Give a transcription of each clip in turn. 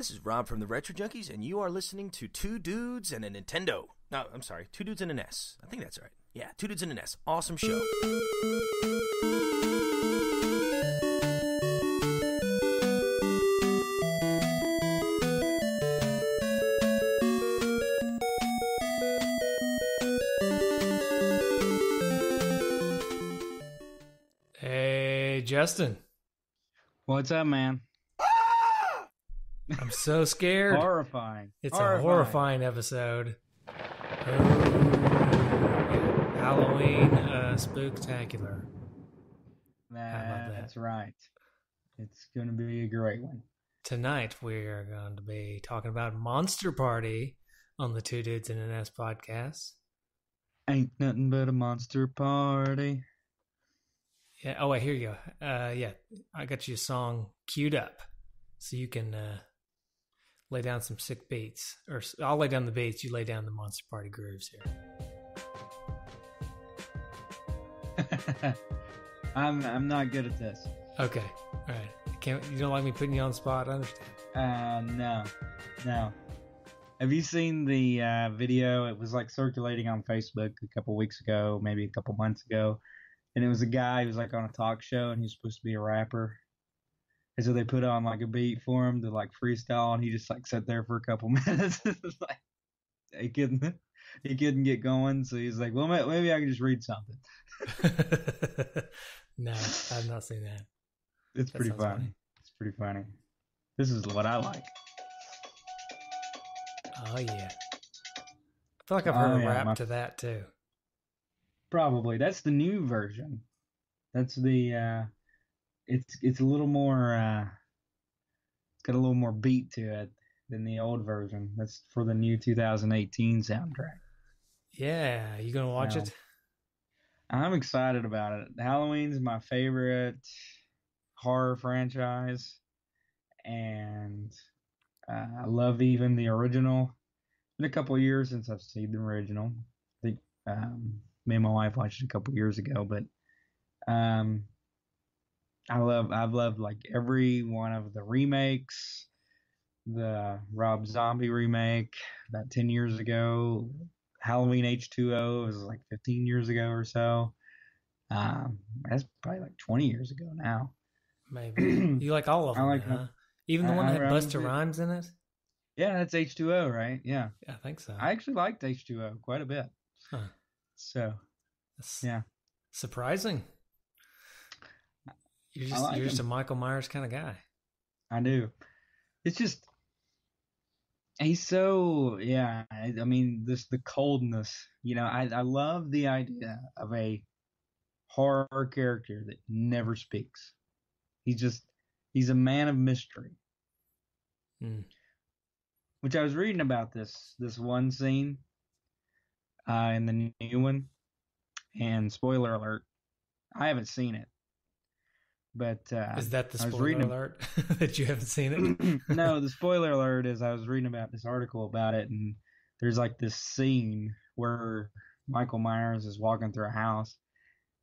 This is Rob from the Retro Junkies, and you are listening to Two Dudes and a Nintendo. No, I'm sorry, Two Dudes and an S. I think that's right. Yeah, Two Dudes and an S. Awesome show. Hey, Justin. What's up, man? I'm so scared. Horrifying. It's a horrifying episode. Halloween spooktacular. That's right. It's going to be a great one. Tonight we're going to be talking about Monster Party on the Two Dudes and an S podcast. Ain't nothing but a monster party. Yeah. Oh, wait, here you go. Yeah, I got you a song queued up so you can lay down some sick beats. Or I'll lay down the beats, you lay down the Monster Party grooves here. I'm not good at this. Okay. All right. You don't like me putting you on the spot? I understand. No. Have you seen the video? It was like circulating on Facebook a couple weeks ago, maybe a couple months ago. And it was a guy who was like on a talk show and he was supposed to be a rapper. And so they put on like a beat for him to like freestyle, and he just like sat there for a couple minutes. Like he couldn't get going, so he's like, well, maybe I can just read something. No, I've not seen that. It's pretty funny. It's pretty funny. This is what I like. Oh yeah, I feel like I've heard a rap to that too. Probably that's the new version. That's the it's a little more it's got a little more beat to it than the old version. That's for the new 2018 soundtrack. Yeah, you gonna watch it? I'm excited about it. Halloween's my favorite horror franchise, and I love even the original. It's been a couple of years since I've seen the original. I think me and my wife watched it a couple of years ago, but I've loved like every one of the remakes. The Rob Zombie remake about 10 years ago. Halloween H2O was like 15 years ago or so. That's probably like 20 years ago now. Maybe. You like all of them, like huh? Even the one that had Busta Rhymes in it? Yeah, that's H2O, right? Yeah. I think so. I actually liked H2O quite a bit. Huh. So, yeah. Surprising. You're just a Michael Myers kind of guy. I do. It's just, he's so, yeah. I mean, the coldness, I love the idea of a horror character that never speaks. He's a man of mystery. Which I was reading about this one scene in the new one, and spoiler alert, I haven't seen it. But is that the spoiler alert that you haven't seen it? No, the spoiler alert is I was reading about this article about it, and there's like this scene where Michael Myers is walking through a house,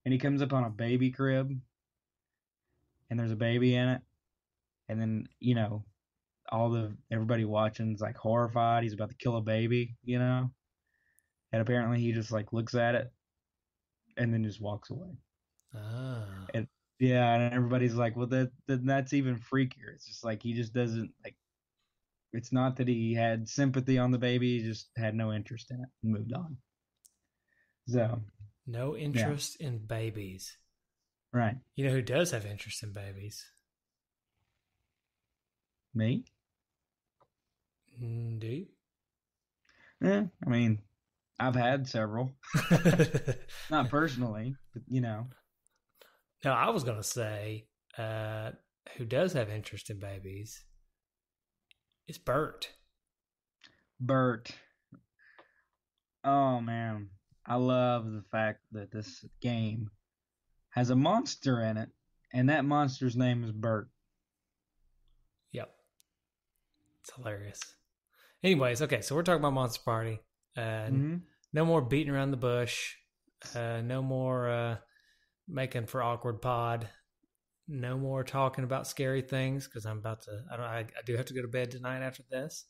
and he comes up on a baby crib, and there's a baby in it, and then everybody watching's like horrified. He's about to kill a baby, and apparently he just like looks at it, and then just walks away. And yeah, and everybody's like, well, that's even freakier. It's just like he just doesn't like. It's not that he had sympathy on the baby; he just had no interest in it and moved on. So, no interest in babies. Right. You know who does have interest in babies? Me? Do you? Yeah, I mean, I've had several. Not personally, but No, I was going to say, who does have interest in babies is Bert. Bert. Oh, man. I love the fact that this game has a monster in it, and that monster's name is Bert. Yep. It's hilarious. Anyways, okay, so we're talking about Monster Party. No more beating around the bush. No more making for awkward pod. no more talking about scary things because I'm about to. I do have to go to bed tonight after this.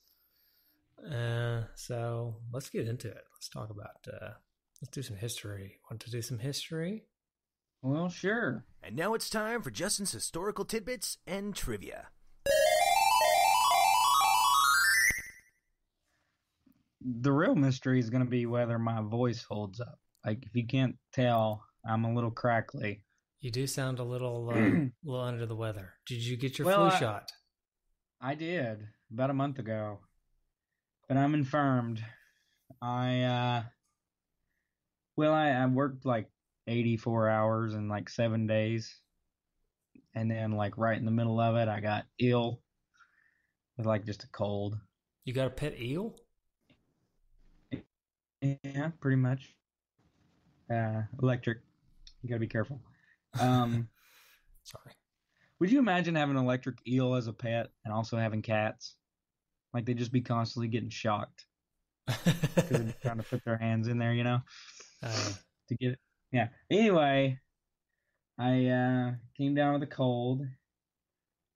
So let's get into it. Let's talk about. Let's do some history. Want to do some history? Well, sure. And now it's time for Justin's historical tidbits and trivia. The real mystery is going to be whether my voice holds up. Like, if you can't tell, I'm a little crackly. You do sound a little little under the weather. Did you get your flu shot? I did about a month ago, but I'm infirmed. I worked like 84 hours in like 7 days, and then like right in the middle of it, I got ill with like just a cold. You got a pet eel? Yeah, pretty much. Electric. You gotta be careful. Sorry. Would you imagine having an electric eel as a pet and also having cats? Like they'd just be constantly getting shocked because they're trying to put their hands in there, to get it. Yeah. Anyway, I came down with a cold,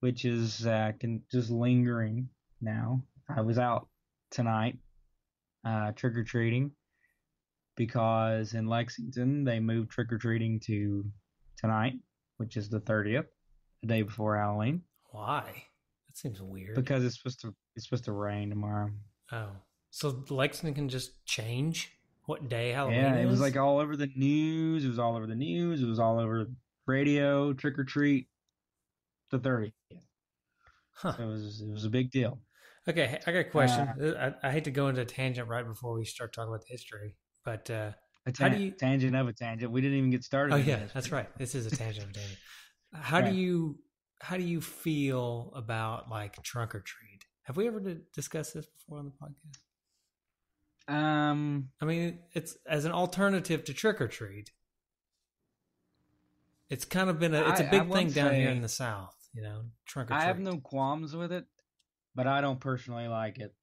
which is just lingering now. I was out tonight trick-or-treating because in Lexington they moved trick-or-treating to tonight, which is the 30th, the day before Halloween. Why? That seems weird. Because it's supposed to rain tomorrow. Oh, so Lexington can just change what day Halloween is? Yeah, it was is? like all over the news. It was all over the news. It was all over radio. Trick or treat, the 30th. Huh. So it was a big deal. Okay, I got a question. I hate to go into a tangent right before we start talking about history, but how do you tangent of a tangent? We didn't even get started. Oh yeah, that's right. This is a tangent of a tangent. How do you feel about like trunk or treat? Have we ever discussed this before on the podcast? I mean, it's as an alternative to trick or treat. It's kind of been a big thing down here in the South, trunk or treat. I have no qualms with it, but I don't personally like it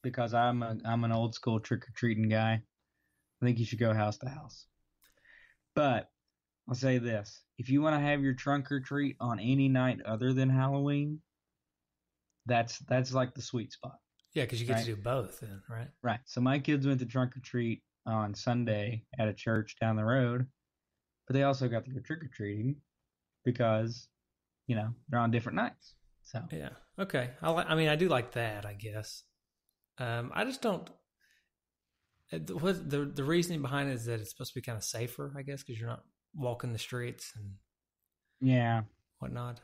because I'm an old school trick or treating guy. I think you should go house to house. But I'll say this: if you want to have your trunk or treat on any night other than Halloween, that's like the sweet spot. Yeah, because you get to do both then, right? Right. So my kids went to trunk or treat on Sunday at a church down the road, but they also got to go trick or treating because, they're on different nights. So yeah, okay. I do like that, I guess. I just don't. The reasoning behind it is that it's supposed to be kind of safer, I guess, because you're not walking the streets and whatnot.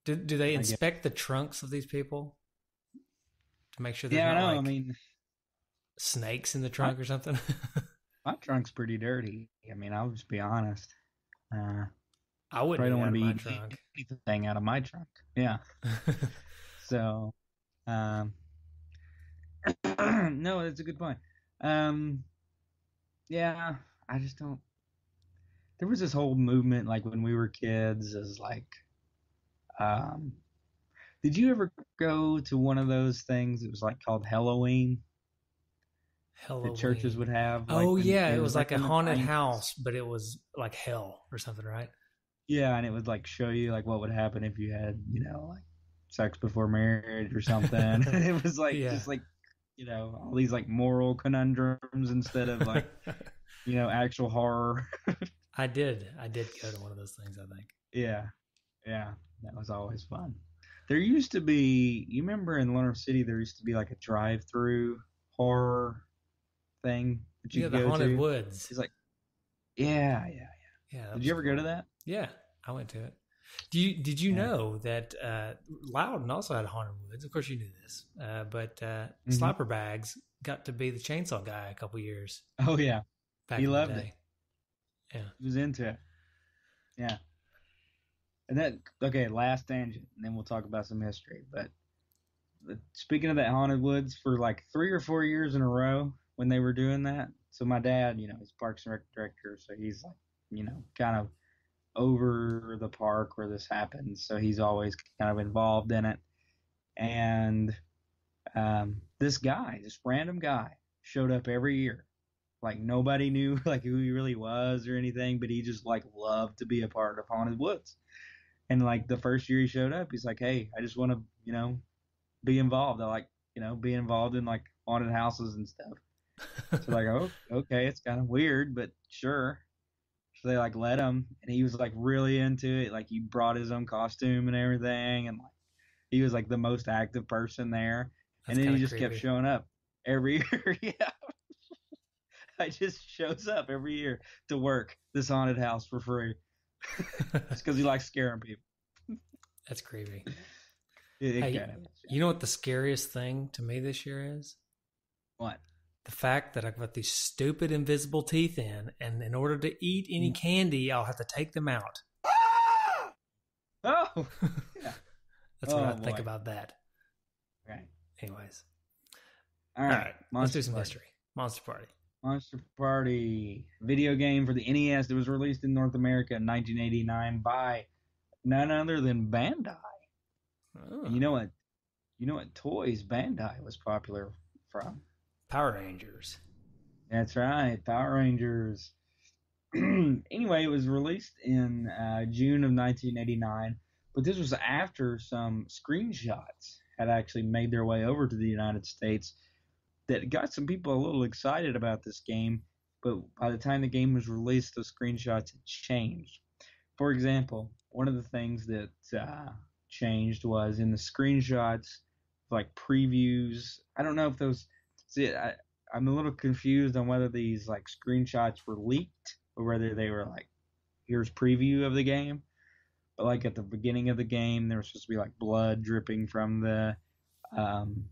Do they inspect the trunks of these people to make sure there's not snakes in the trunk or something? My trunk's pretty dirty. I'll just be honest. I wouldn't don't want to my be trunk. anything out of my trunk. Yeah. So, no, that's a good point. Yeah, I just don't. There was this whole movement, like when we were kids, as like, did you ever go to one of those things? It was like called Halloween. Halloween. The churches would have. It was like a haunted house, but it was like hell or something, right? Yeah, and it would like show you like what would happen if you had, like sex before marriage or something. And it was like just like, all these like moral conundrums instead of like, actual horror. I did go to one of those things, I think. Yeah, that was always fun. There used to be, you remember in Leonard City, there used to be like a drive-through horror thing that you could go to. The Haunted Woods. It's like, yeah. Did you ever go to that? Yeah, I went to it. Did you know that Loudon also had Haunted Woods? Of course, you knew this, but Slapper Bags got to be the chainsaw guy a couple years. Oh yeah, he loved it. Yeah, he was into it. Yeah, and last tangent, and then we'll talk about some history. But speaking of that Haunted Woods, for like 3 or 4 years in a row when they were doing that, so my dad, he's Parks and Rec director, so he's like, kind of over the park where this happens, so he's always kind of involved in it. And this random guy showed up every year. Like nobody knew like who he really was or anything, but he just like loved to be a part of Haunted Woods. And like the first year he showed up, he's like, "Hey, I just want to, be involved. I like, be involved in like haunted houses and stuff." So like, oh, okay, it's kind of weird, but sure. So they like let him, and he was like really into it. Like he brought his own costume and everything, and like he was like the most active person there. And That's then kind he of just kept creepy. showing up every year. Yeah, I just shows up every year to work this haunted house for free, just because he likes scaring people. That's creepy. It Hey, kind of is. you know what the scariest thing to me this year is? What? The fact that I've got these stupid invisible teeth in, and in order to eat any candy, I'll have to take them out. Oh, yeah. That's what I boy. think about that. Right. Anyways. All All right. right. Let's Monster do some Party. history. Monster Party. Monster Party, video game for the NES that was released in North America in 1989 by none other than Bandai. Oh. And you know what toys Bandai was popular from? Power Rangers. That's right, Power Rangers. Anyway, it was released in June of 1989, but this was after some screenshots had actually made their way over to the United States that got some people a little excited about this game, but by the time the game was released, those screenshots had changed. For example, one of the things that changed was in the screenshots, like previews. I don't know if those. See, I'm a little confused on whether these like screenshots were leaked or whether they were like, here's preview of the game. But like at the beginning of the game, there was supposed to be like blood dripping from the um,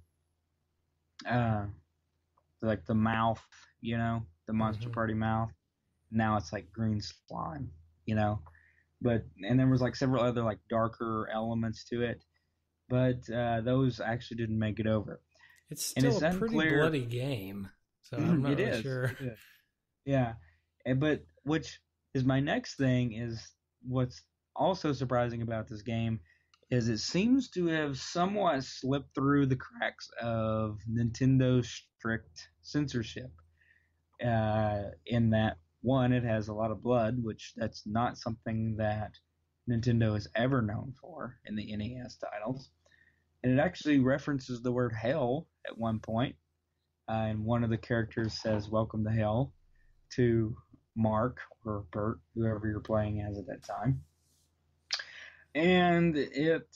like the mouth, the Monster Party mouth. Now it's like green slime, But and there was like several other like darker elements to it, but those actually didn't make it over. It's And still it's a pretty unclear. bloody game, so I'm not It really is. sure. It is. Yeah, but which is my next thing is what's also surprising about this game is it seems to have somewhat slipped through the cracks of Nintendo's strict censorship. In that one, it has a lot of blood, which that's not something that Nintendo is ever known for in the NES titles. And it actually references the word hell at one point. And one of the characters says, "Welcome to hell," to Mark or Bert, whoever you're playing as at that time. And it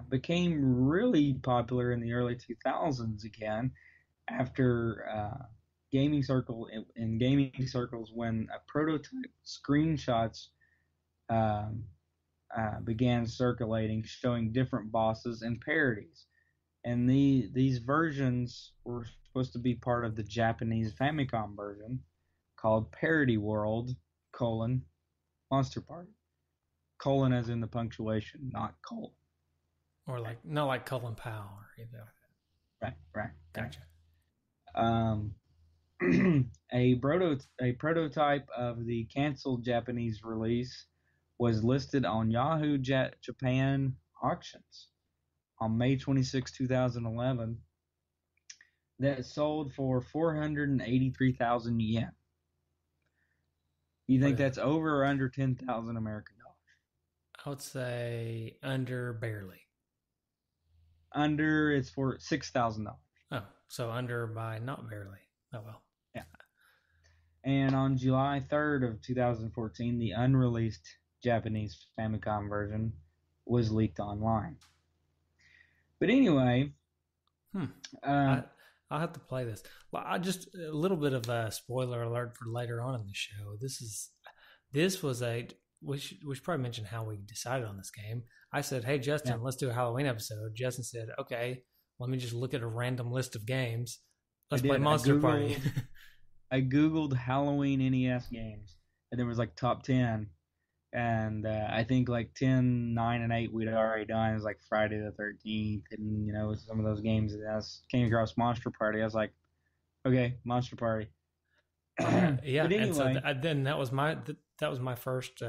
became really popular in the early 2000s again after gaming circles when a prototype screenshots began circulating showing different bosses and parodies. And these versions were supposed to be part of the Japanese Famicom version called Parody World, Monster Party. Colon as in the punctuation, not colon. Or like, not like Colin Powell or either. Right. Gotcha. A prototype of the canceled Japanese release was listed on Yahoo Japan auctions on May 26, 2011 that sold for 483,000 yen. You think that's over or under 10,000 American dollars? I would say under barely. Under, it's for $6,000. Oh, so under by not barely. Oh, well. Yeah. And on July 3rd of 2014, the unreleased Japanese Famicom version was leaked online. But anyway, I'll have to play this. Well, I just a little bit of a spoiler alert for later on in the show. We should probably mention how we decided on this game. I said, "Hey Justin, let's do a Halloween episode." Justin said, "Okay, let me just look at a random list of games. Let's play Monster Party." I googled Halloween NES games, and there was like top 10. And I think like 10, 9, and 8 we'd already done. It was like Friday the 13th, and some of those games. And I came across Monster Party. I was like, okay, Monster Party. Yeah, but anyway, and so then that was my first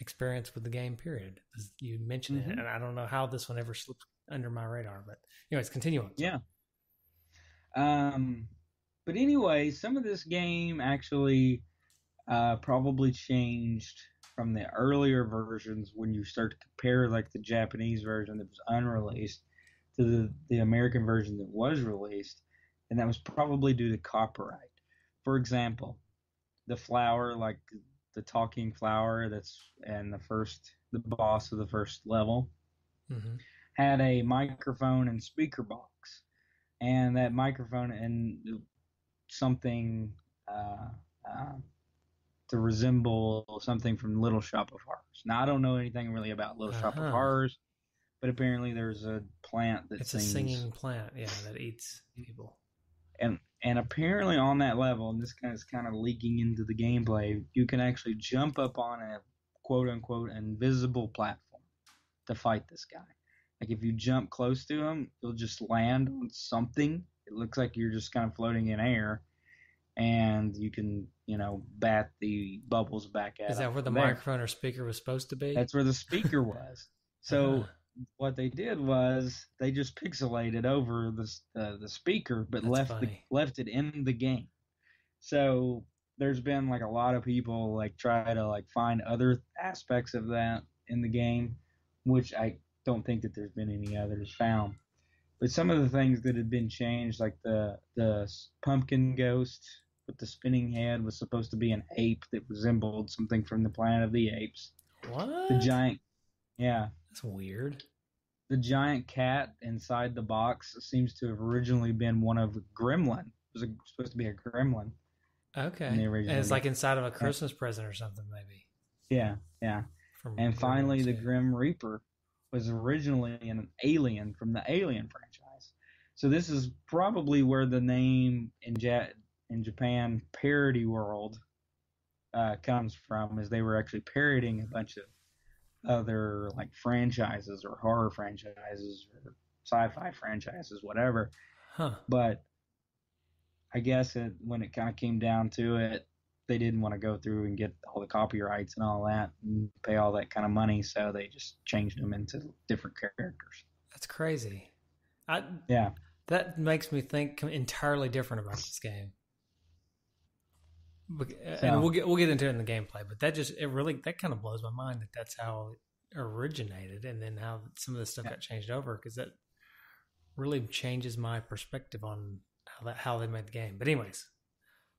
experience with the game. Period. You mentioned it, and I don't know how this one ever slipped under my radar. But anyways, continue on. Yeah. But anyway, some of this game actually probably changed from the earlier versions when you start to compare like the Japanese version that was unreleased to the American version that was released, and that was probably due to copyright. For example, the flower, like the talking flower the boss of the first level, had a microphone and speaker box, and that microphone and something to resemble something from Little Shop of Horrors. Now I don't know anything really about Little Shop of Horrors, but apparently there's a plant that it's a singing plant, yeah, that eats people. And apparently on that level, and this is kind of leaking into the gameplay, you can actually jump up on a quote unquote invisible platform to fight this guy. Like if you jump close to him, you'll just land on something. It looks like you're just kind of floating in air, and you can, bat the bubbles back at him. Is that where the microphone or speaker was supposed to be? That's where the speaker was. So what they did was they just pixelated over the speaker, but left it in the game. So there's been like a lot of people like try to like find other aspects of that in the game, which I don't think that there's been any others found. But some of the things that had been changed, like the pumpkin ghost with the spinning head was supposed to be an ape that resembled something from the Planet of the Apes. What? The giant, yeah. That's weird. The giant cat inside the box seems to have originally been one of a gremlin. It was supposed to be a gremlin. Okay. And it's like inside of a Christmas present or something, maybe. Yeah. And finally, the Grim Reaper was originally an alien from the Alien franchise. So this is probably where the name in Japan, Parody World, comes from, is they were actually parodying a bunch of other like franchises or horror franchises or sci-fi franchises, whatever. But I guess when it kind of came down to it, they didn't want to go through and get all the copyrights and all that and pay all that kind of money, so they just changed them into different characters. That's crazy. Yeah. That makes me think entirely different about this game. And we'll get into it in the gameplay, but that kind of blows my mind that that's how it originated, and then how some of this stuff got changed over, because that really changes my perspective on how they made the game. But anyways,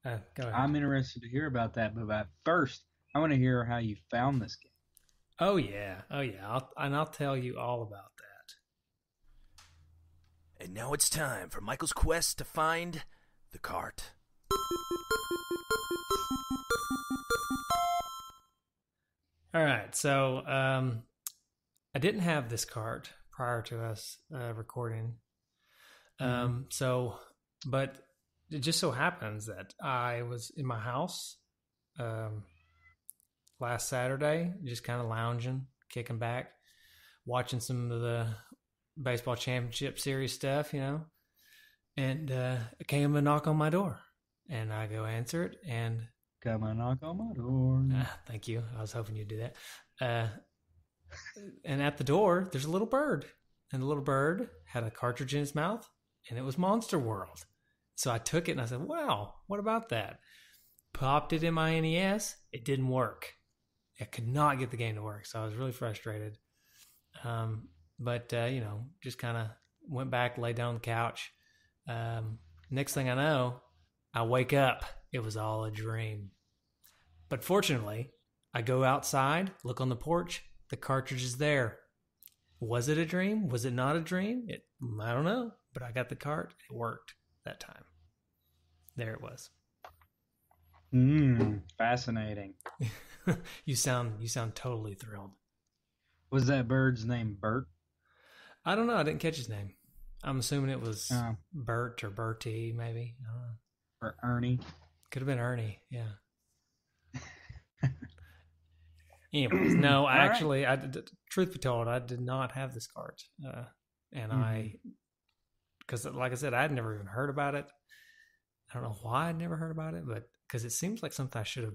go ahead. I'm interested to hear about that, but first, I want to hear how you found this game. Oh yeah. I'll tell you all about that. And now it's time for Michael's quest to find the cart. All right, so I didn't have this cart prior to us recording. But it just so happens that I was in my house last Saturday, just kind of lounging, kicking back, watching some of the baseball championship series stuff, and it came a knock on my door, and I go answer it, and come and knock on my door. Thank you. I was hoping you'd do that. And at the door, there's a little bird, and the little bird had a cartridge in his mouth, and it was Monster World. So I took it and I said, wow, what about that? Popped it in my NES. It didn't work. I could not get the game to work. So I was really frustrated. But just kind of went back, laid down on the couch. Next thing I know, I wake up. It was all a dream. But fortunately, I go outside, look on the porch. The cartridge is there. Was it a dream? Was it not a dream? I don't know. But I got the cart. It worked that time. There it was. Fascinating. You sound totally thrilled. Was that bird's name Bert? I don't know. I didn't catch his name. I'm assuming it was Bert or Bertie, maybe. I don't know. Or Ernie. Could have been Ernie, yeah. Anyways, no, truth be told, I did not have this cart. Because like I said, I'd never even heard about it. I don't know why I'd never heard about it, but because it seems like something I should have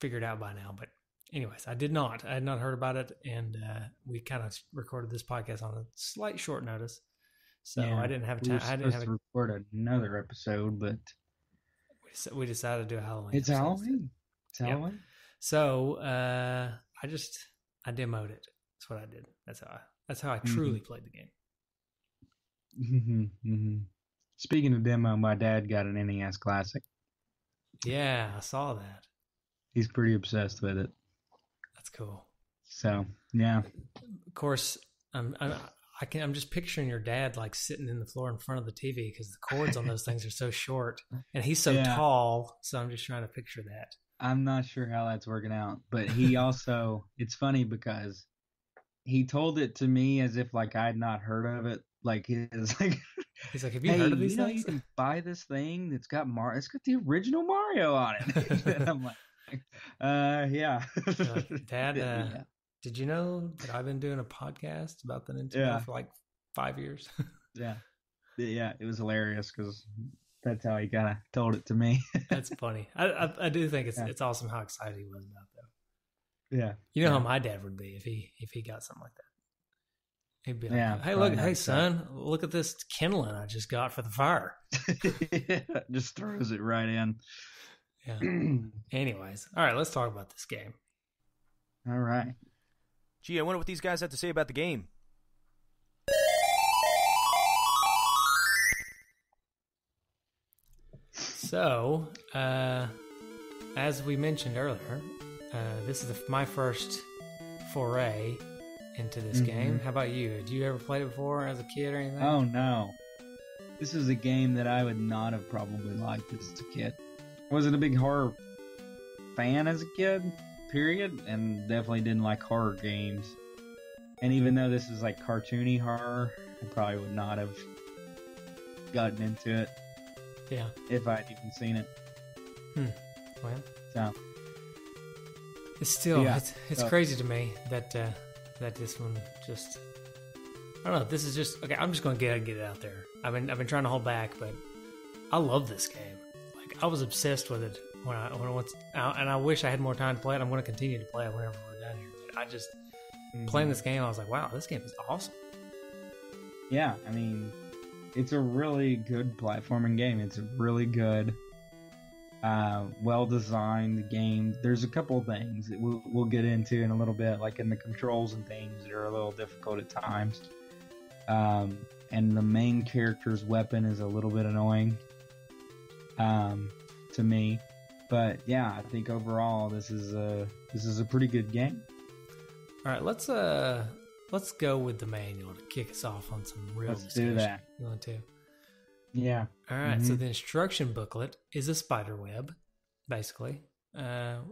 figured out by now. But anyways, I did not. I had not heard about it, and we kind of recorded this podcast on a slight short notice. So I didn't have time. I didn't have to record another episode, but we decided to do a Halloween. It's episode. Halloween. It's Halloween. So I demoed it. That's what I did. That's how I truly played the game. Speaking of demo, my dad got an NES Classic. Yeah, I saw that. He's pretty obsessed with it. That's cool. So yeah. Of course, I'm just picturing your dad like sitting in the floor in front of the TV because the cords on those things are so short, and he's so tall. So I'm just trying to picture that. I'm not sure how that's working out, but he also, it's funny because he told it to me as if like I'd not heard of it. Like he's like, have you heard of these things? You can buy this thing that's got it's got the original Mario on it. And I'm like, yeah. Dad, did you know that I've been doing a podcast about the Nintendo for like 5 years? Yeah, it was hilarious because that's how he kind of told it to me. That's funny. I do think it's awesome how excited he was about that. Yeah, you know how my dad would be if he got something like that. He'd be like, hey son, look at this kindling I just got for the fire. Just throws it right in. Yeah. Anyways, all right, let's talk about this game. All right. Gee, I wonder what these guys have to say about the game. So, as we mentioned earlier, this is my first foray into this game. How about you? Did you ever play it before as a kid or anything? Oh, no. This is a game that I would not have probably liked as a kid. I wasn't a big horror fan as a kid, period, and definitely didn't like horror games. And even though this is like cartoony horror, I probably would not have gotten into it. Yeah. If I'd even seen it. Well. So. It's still, it's crazy to me that this one just, I don't know, this is just, okay, I'm just going to get it out there. I've been trying to hold back, but I love this game. Like, I was obsessed with it when I went out, and I wish I had more time to play it. I'm going to continue to play it whenever we're done here. But I just, playing this game, I was like, wow, this game is awesome. Yeah, I mean, it's a really good platforming game. It's a really good, well-designed game. There's a couple of things that we'll get into in a little bit, like in the controls and things that are a little difficult at times. And the main character's weapon is a little bit annoying to me. But yeah, I think overall this is a pretty good game. All right, let's go with the manual to kick us off on some real discussion. Do that. You want to? Yeah. All right. So the instruction booklet is a spider web, basically,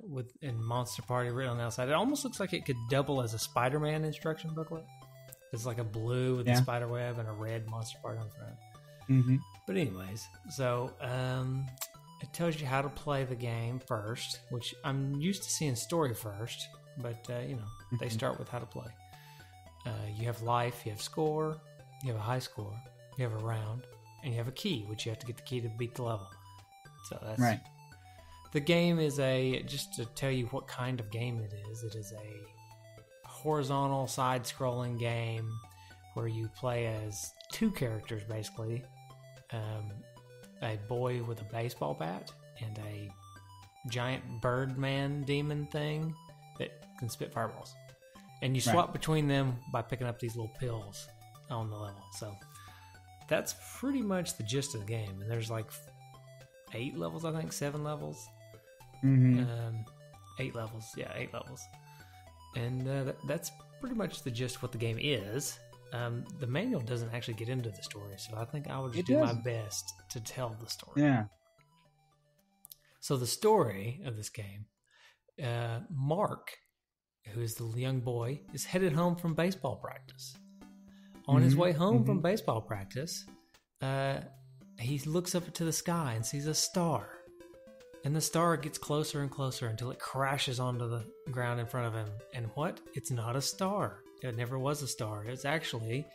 with in Monster Party written on the outside. It almost looks like it could double as a Spider-Man instruction booklet. It's like a blue with a spider web and a red Monster Party on the front. But anyways, so it tells you how to play the game first, which I'm used to seeing story first, but they start with how to play. You have life, you have score, you have a high score, you have a round, and you have a key, which you have to get the key to beat the level. So that's right. The game is just to tell you what kind of game it is a horizontal side-scrolling game where you play as two characters, basically. A boy with a baseball bat and a giant birdman demon thing that can spit fireballs. And you swap between them by picking up these little pills on the level. So that's pretty much the gist of the game. And there's like 8 levels, I think, 7 levels. 8 levels. Yeah, 8 levels. And that's pretty much the gist of what the game is. The manual doesn't actually get into the story, so I think I would just do my best to tell the story. Yeah. So the story of this game, Mark, who is the young boy, is headed home from baseball practice. On his way home from baseball practice, he looks up to the sky and sees a star. And the star gets closer and closer until it crashes onto the ground in front of him. And what? It's not a star. It never was a star. It's actually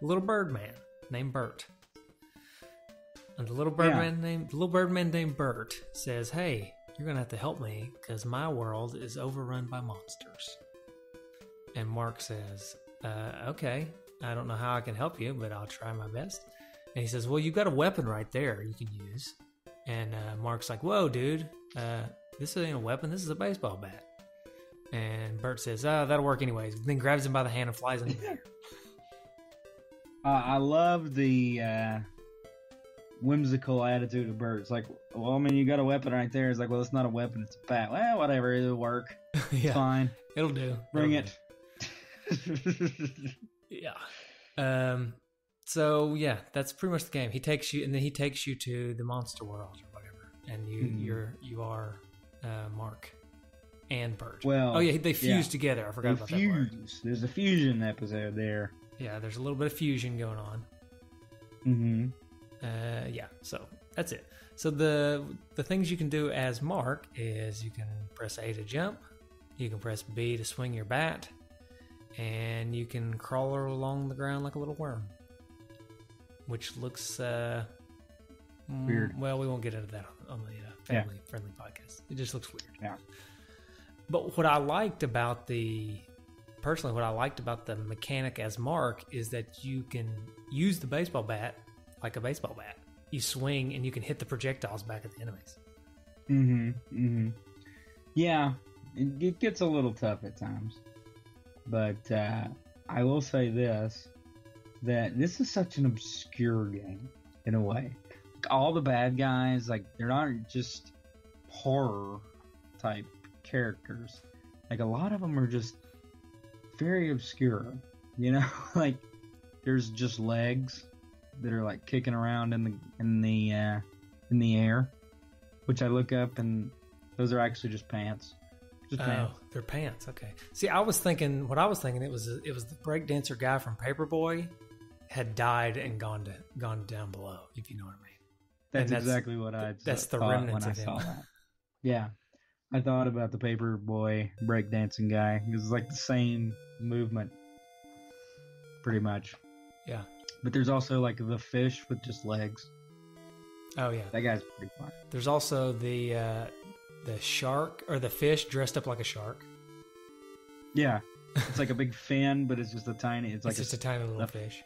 a little birdman named Bert. And the little birdman named Bert says, "Hey, you're gonna have to help me because my world is overrun by monsters." And Mark says, "Okay, I don't know how I can help you, but I'll try my best." And he says, "Well, you've got a weapon right there you can use." And Mark's like, "Whoa, dude, this ain't a weapon. This is a baseball bat." And Bert says, that'll work anyways. Then grabs him by the hand and flies in the air. I love the whimsical attitude of Bert. It's like, well, I mean, you got a weapon right there. It's like, well, it's not a weapon, it's a bat. Well, whatever, it'll work. Yeah. It's fine. It'll do. Bring It'll it. do. Yeah. So yeah, that's pretty much the game. He takes you to the monster world or whatever, and you are Mark and Bert. Well, oh yeah, they fuse together. I forgot about that word. There's a fusion episode there. Yeah, there's a little bit of fusion going on. Mm-hmm. Yeah, so that's it. So the things you can do as Mark is you can press A to jump, you can press B to swing your bat, and you can crawl along the ground like a little worm, which looks weird. Well, we won't get into that on the family-friendly podcast. It just looks weird. Yeah. But what I liked about the mechanic as Mark is that you can use the baseball bat like a baseball bat. You swing and you can hit the projectiles back at the enemies. Mm-hmm. Mm-hmm. Yeah, it gets a little tough at times. But I will say that this is such an obscure game in a way. All the bad guys, like, they're not just horror type characters. Like, a lot of them are just very obscure, you know. Like, there's just legs that are like kicking around in the air, which I look up, and those are actually just pants. Oh, they're pants. Okay. See, what I was thinking, it was the breakdancer guy from Paperboy had died and gone down below, if you know what I mean. That's exactly what I that's the thought remnants when I of him. saw that. Yeah. I thought about the Paperboy breakdancing guy. It was like the same movement, pretty much. Yeah. But there's also like the fish with just legs. Oh yeah. That guy's pretty fun. There's also the shark or the fish dressed up like a shark. Yeah. It's like a big fin, but it's just a tiny. It's just a tiny little fish.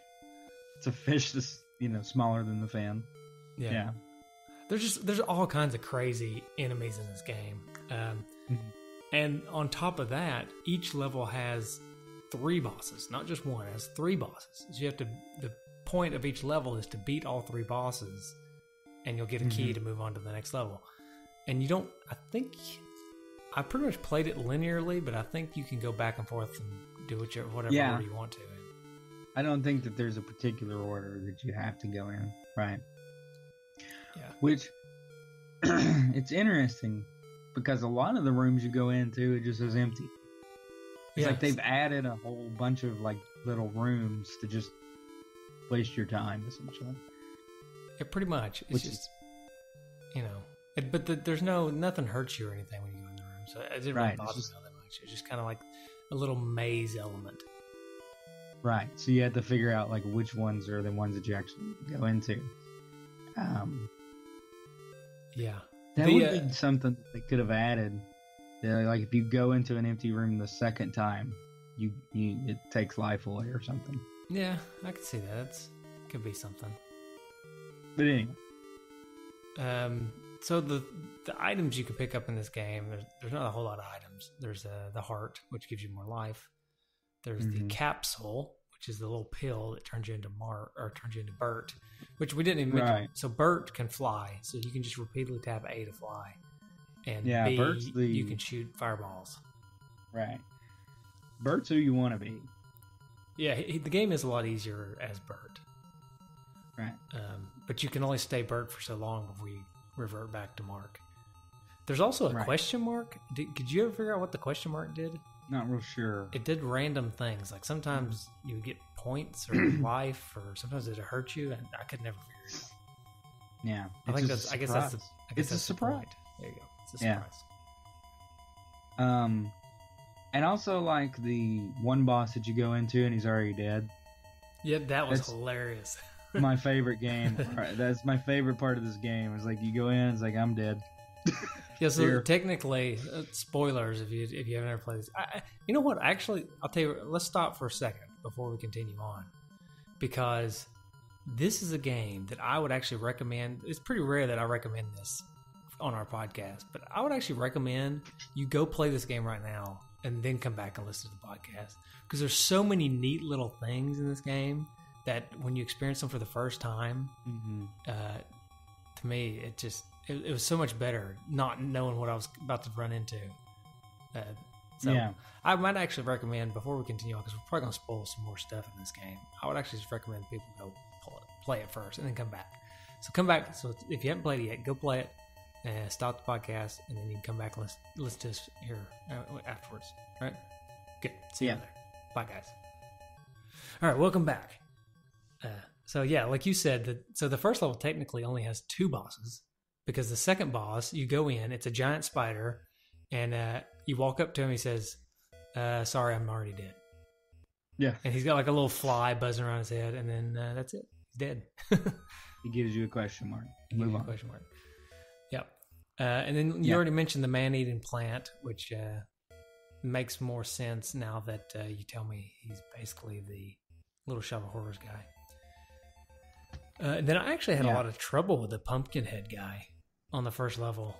It's a fish that's smaller than the fin. Yeah. There's all kinds of crazy enemies in this game, and on top of that, each level has 3 bosses, not just one. It has 3 bosses. So you have to. The point of each level is to beat all 3 bosses, and you'll get a key to move on to the next level. And you don't. I think I pretty much played it linearly, but I think you can go back and forth and do whatever order you want to. I don't think that there's a particular order that you have to go in, right? Yeah. Which it's interesting because a lot of the rooms you go into, it just is empty. It's like they've added a whole bunch of like little rooms to just waste your time, essentially. Yeah, pretty much. It's just, but there's nothing hurts you or anything when you go in the room, so it didn't really bother me all that much. It's just kind of like a little maze element. Right. So you have to figure out like which ones are the ones that you actually go into. Yeah. That would be something they could have added. Like if you go into an empty room the second time, it takes life away or something. Yeah, I could see that. Could be something. But anyway. So the items you can pick up in this game, there's not a whole lot of items. There's the heart, which gives you more life. There's the capsule, which is the little pill that turns you into Bert, which we didn't even mention. Right. So Bert can fly, so you can just repeatedly tap A to fly. And B, Bert's you can shoot fireballs. Right. Bert's who you want to be. Yeah, the game is a lot easier as Bert. Right. But you can only stay Bert for so long before you revert back to Mark. There's also a question mark. Did you ever figure out what the question mark did? Not real sure. It did random things. Like sometimes you would get points or life, or sometimes it would hurt you, and I could never figure it out. Yeah. I guess that's a surprise. The point. There you go. It's a surprise. And also like the one boss that you go into and he's already dead. Yep, that's hilarious. My favorite game. That's my favorite part of this game. Is like you go in, it's like I'm dead. Yeah, so technically, spoilers if you haven't ever played this. You know what? Actually, I'll tell you. Let's stop for a second before we continue on, because this is a game that I would actually recommend. It's pretty rare that I recommend this on our podcast, but I would actually recommend you go play this game right now and then come back and listen to the podcast. Because there's so many neat little things in this game that when you experience them for the first time, to me, it was so much better not knowing what I was about to run into. I might actually recommend, before we continue on, because we're probably going to spoil some more stuff in this game, I would actually just recommend people go play it first and then come back. So come back. So if you haven't played it yet, go play it and stop the podcast, and then you can come back and listen to us here afterwards. All right? Good. See you there. Bye, guys. All right, welcome back. So yeah, like you said, so the first level technically only has 2 bosses, because the second boss, you go in, it's a giant spider, and you walk up to him, he says, sorry, I'm already dead. Yeah. And he's got like a little fly buzzing around his head, and then that's it. He's dead. He gives you a question mark. Move on. Question mark. Yep. And then you already mentioned the man-eating plant, which makes more sense now that you tell me he's basically the Little Shop of Horrors guy. And then I actually had a lot of trouble with the Pumpkinhead guy on the first level.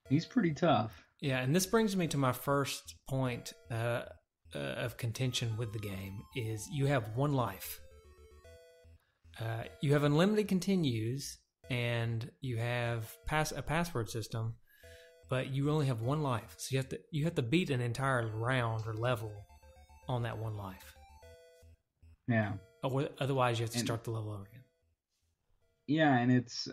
He's pretty tough. Yeah, and this brings me to my first point of contention with the game, is you have 1 life. You have unlimited continues, and you have a password system, but you only have 1 life. So you have to beat an entire round or level on that 1 life. Yeah. Otherwise, you have to start the level over again. Yeah, and it's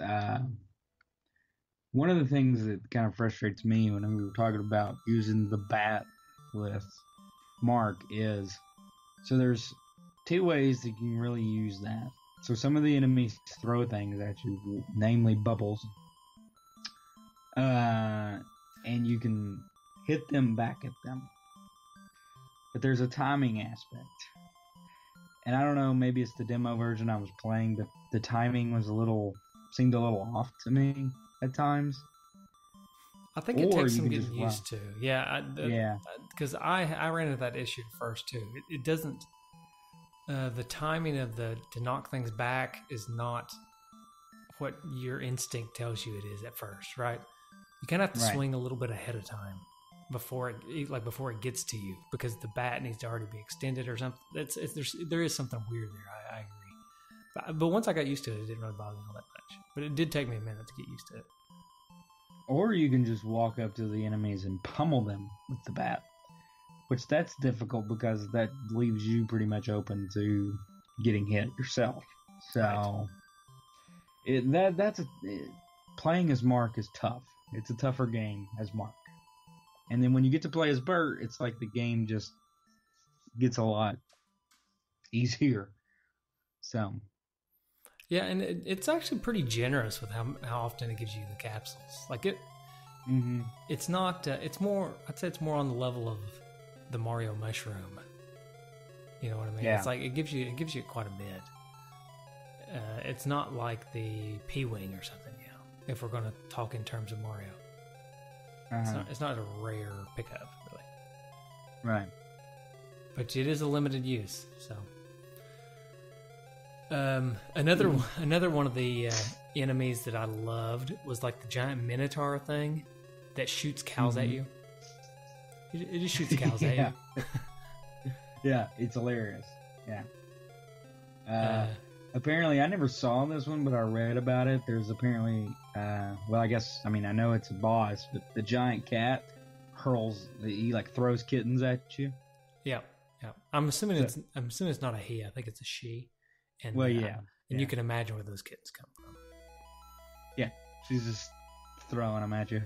one of the things that kind of frustrates me when we were talking about using the bat with Mark is, so there's 2 ways that you can really use that. So some of the enemies throw things at you, namely bubbles, and you can hit them back at them. But there's a timing aspect. And I don't know, maybe it's the demo version I was playing, but the timing seemed a little off to me at times. I think it takes some getting used to. Yeah. Because I ran into that issue first too. It doesn't, the timing of to knock things back is not what your instinct tells you it is at first, right? You kind of have to swing a little bit ahead of time before it gets to you, because the bat needs to already be extended or something. There is something weird there. I agree. But once I got used to it, it didn't really bother me all that much. But it did take me a minute to get used to it. Or you can just walk up to the enemies and pummel them with the bat, which that's difficult because that leaves you pretty much open to getting hit yourself. So playing as Mark is tough. It's a tougher game as Mark. And then when you get to play as Bert, it's like the game just gets a lot easier. So, yeah, and it's actually pretty generous with how often it gives you the capsules. Like it's not. It's more. I'd say it's more on the level of the Mario mushroom. You know what I mean? Yeah. It's like it gives you quite a bit. It's not like the P-Wing or something. You know, if we're going to talk in terms of Mario. It's not a rare pickup, really. Right. But it is a limited use, so. Another one of the enemies that I loved was like the giant Minotaur thing that shoots cows at you. It just shoots cows at you. Yeah, it's hilarious. Yeah. Apparently, I never saw this one, but I read about it. There's apparently, I know it's a boss, but the giant cat he throws kittens at you. Yeah. I'm assuming it's not a he. I think it's a she. And, and you can imagine where those kittens come from. Yeah, she's just throwing them at you.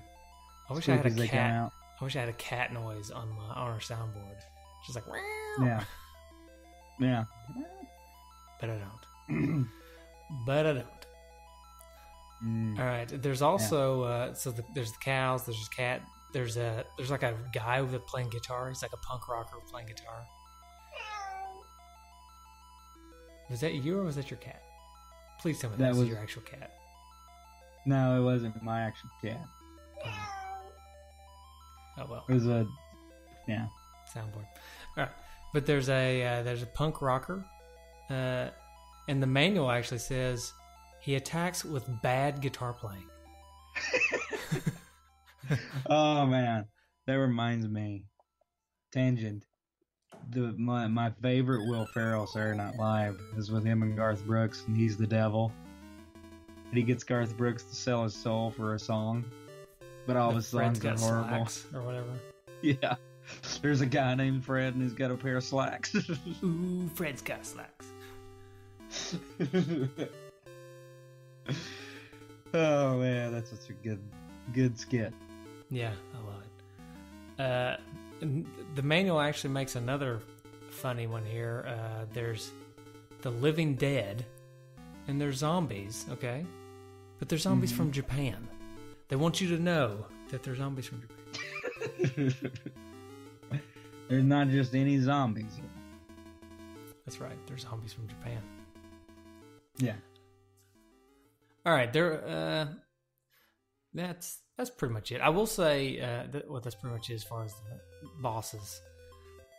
I wish I had a cat. I wish I had a cat noise on our soundboard. She's like, wow. Yeah. But I don't. All right. There's also there's the cows. There's this cat. There's like a guy playing guitar. He's like a punk rocker playing guitar. Was that you or was that your cat? Please tell me that was your actual cat. No, it wasn't my actual cat. Oh well. It was a soundboard. All right, but there's a punk rocker. And the manual actually says he attacks with bad guitar playing. Oh man, that reminds me. tangent. My favorite Will Ferrell Saturday Night Live is with him and Garth Brooks, and he's the devil. And he gets Garth Brooks to sell his soul for a song, but all his songs are horrible. Or whatever. Yeah. There's a guy named Fred, and he's got a pair of slacks. Ooh, Fred's got slacks. Oh man, that's such a good skit. Yeah, I love it. The manual actually makes another funny one here. There's the living dead, and there's zombies, okay? But they're zombies from Japan. They want you to know that they're zombies from Japan. There's not just any zombies. That's right. They're zombies from Japan. Yeah. All right. That's pretty much it. I will say that's pretty much it as far as the bosses.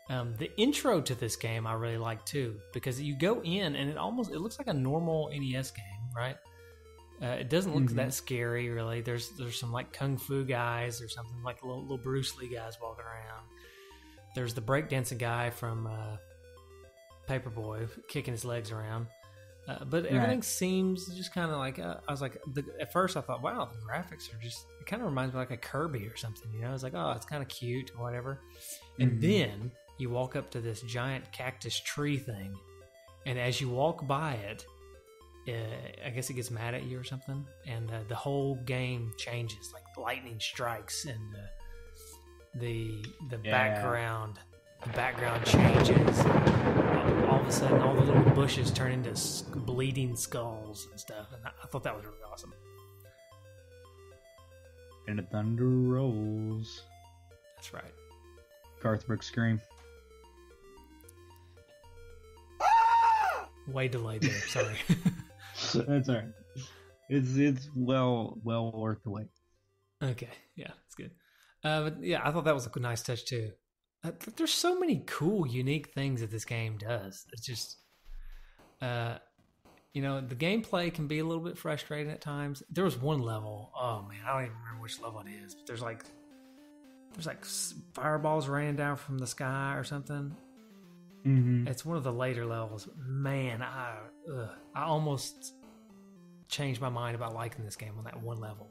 The intro to this game I really like too, because you go in and it looks like a normal NES game, right? It doesn't look that scary really. There's some like kung fu guys or something, like little Bruce Lee guys walking around. There's the breakdancing guy from Paperboy kicking his legs around. But everything seems just kind of like, I was like, at first I thought, wow, the graphics are just, it kind of reminds me of like a Kirby or something, you know? It's like, oh, it's kind of cute or whatever. And then you walk up to this giant cactus tree thing, and as you walk by it, I guess it gets mad at you or something, and the whole game changes, like lightning strikes, and the background changes. All of a sudden, all the little bushes turn into bleeding skulls and stuff, and I thought that was really awesome. And the thunder rolls. That's right. Garth Brooks scream. Way delayed there. Sorry. That's all right. It's well worth the wait. Okay, yeah, it's good. But yeah, I thought that was a nice touch too. There's so many cool, unique things that this game does. It's just, the gameplay can be a little bit frustrating at times. There was one level. Oh man, I don't even remember which level it is. But there's like fireballs raining down from the sky or something. Mm-hmm. It's one of the later levels. Man, I almost changed my mind about liking this game on that one level.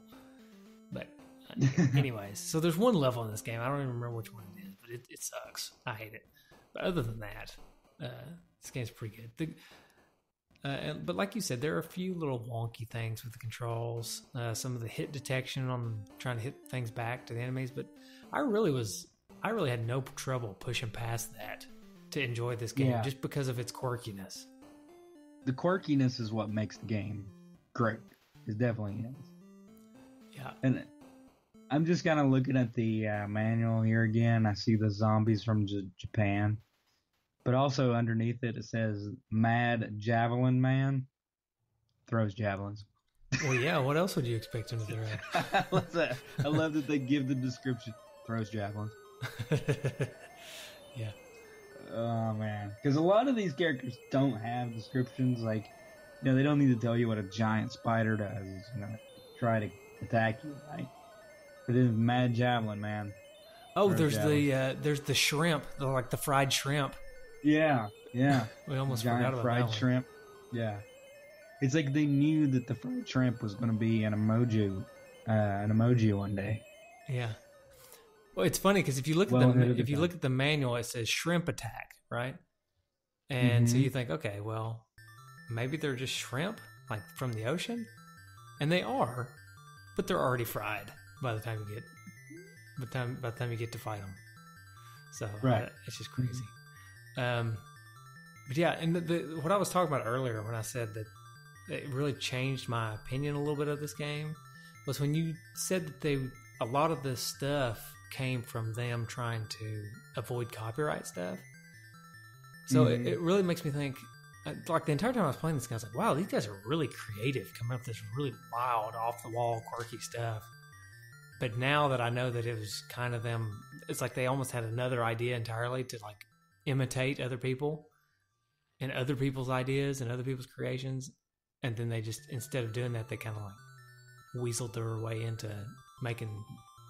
But anyways, so there's one level in this game. I don't even remember which one it is, but it sucks. I hate it. But other than that, this game's pretty good. But like you said, there are a few little wonky things with the controls. Some of the hit detection on trying to hit things back to the enemies. But I really had no trouble pushing past that to enjoy this game, just because of its quirkiness. The quirkiness is what makes the game great. It definitely is. Yeah. And I'm just kind of looking at the manual here again. I see the zombies from Japan. But also underneath it, it says Mad Javelin Man throws javelins. Well, yeah, what else would you expect him to throw? I love that. I love that they give the description. Throws javelins. Yeah. Oh, man. Because a lot of these characters don't have descriptions. Like, they don't need to tell you what a giant spider does. Try to attack you, right? But then Mad Javelin, man. Oh, there's the shrimp, the fried shrimp. Yeah. We almost giant forgot about fried that one. shrimp. Yeah. It's like they knew that the fried shrimp was going to be an emoji one day. Yeah. Well, it's funny because if you look at the manual, it says shrimp attack, right? And so you think, okay, well, maybe they're just shrimp, like from the ocean, and they are, but they're already fried by the time you get to fight them. So it's just crazy. But yeah, and what I was talking about earlier when I said that it really changed my opinion a little bit of this game was when you said that a lot of this stuff came from them trying to avoid copyright stuff. So it really makes me think, like the entire time I was playing this game, I was like, wow, these guys are really creative, coming up with this really wild, off-the-wall, quirky stuff. But now that I know that it was kind of them, it's like they almost had another idea entirely to like imitate other people and other people's ideas and other people's creations. And then they just, instead of doing that, they kind of like weaseled their way into making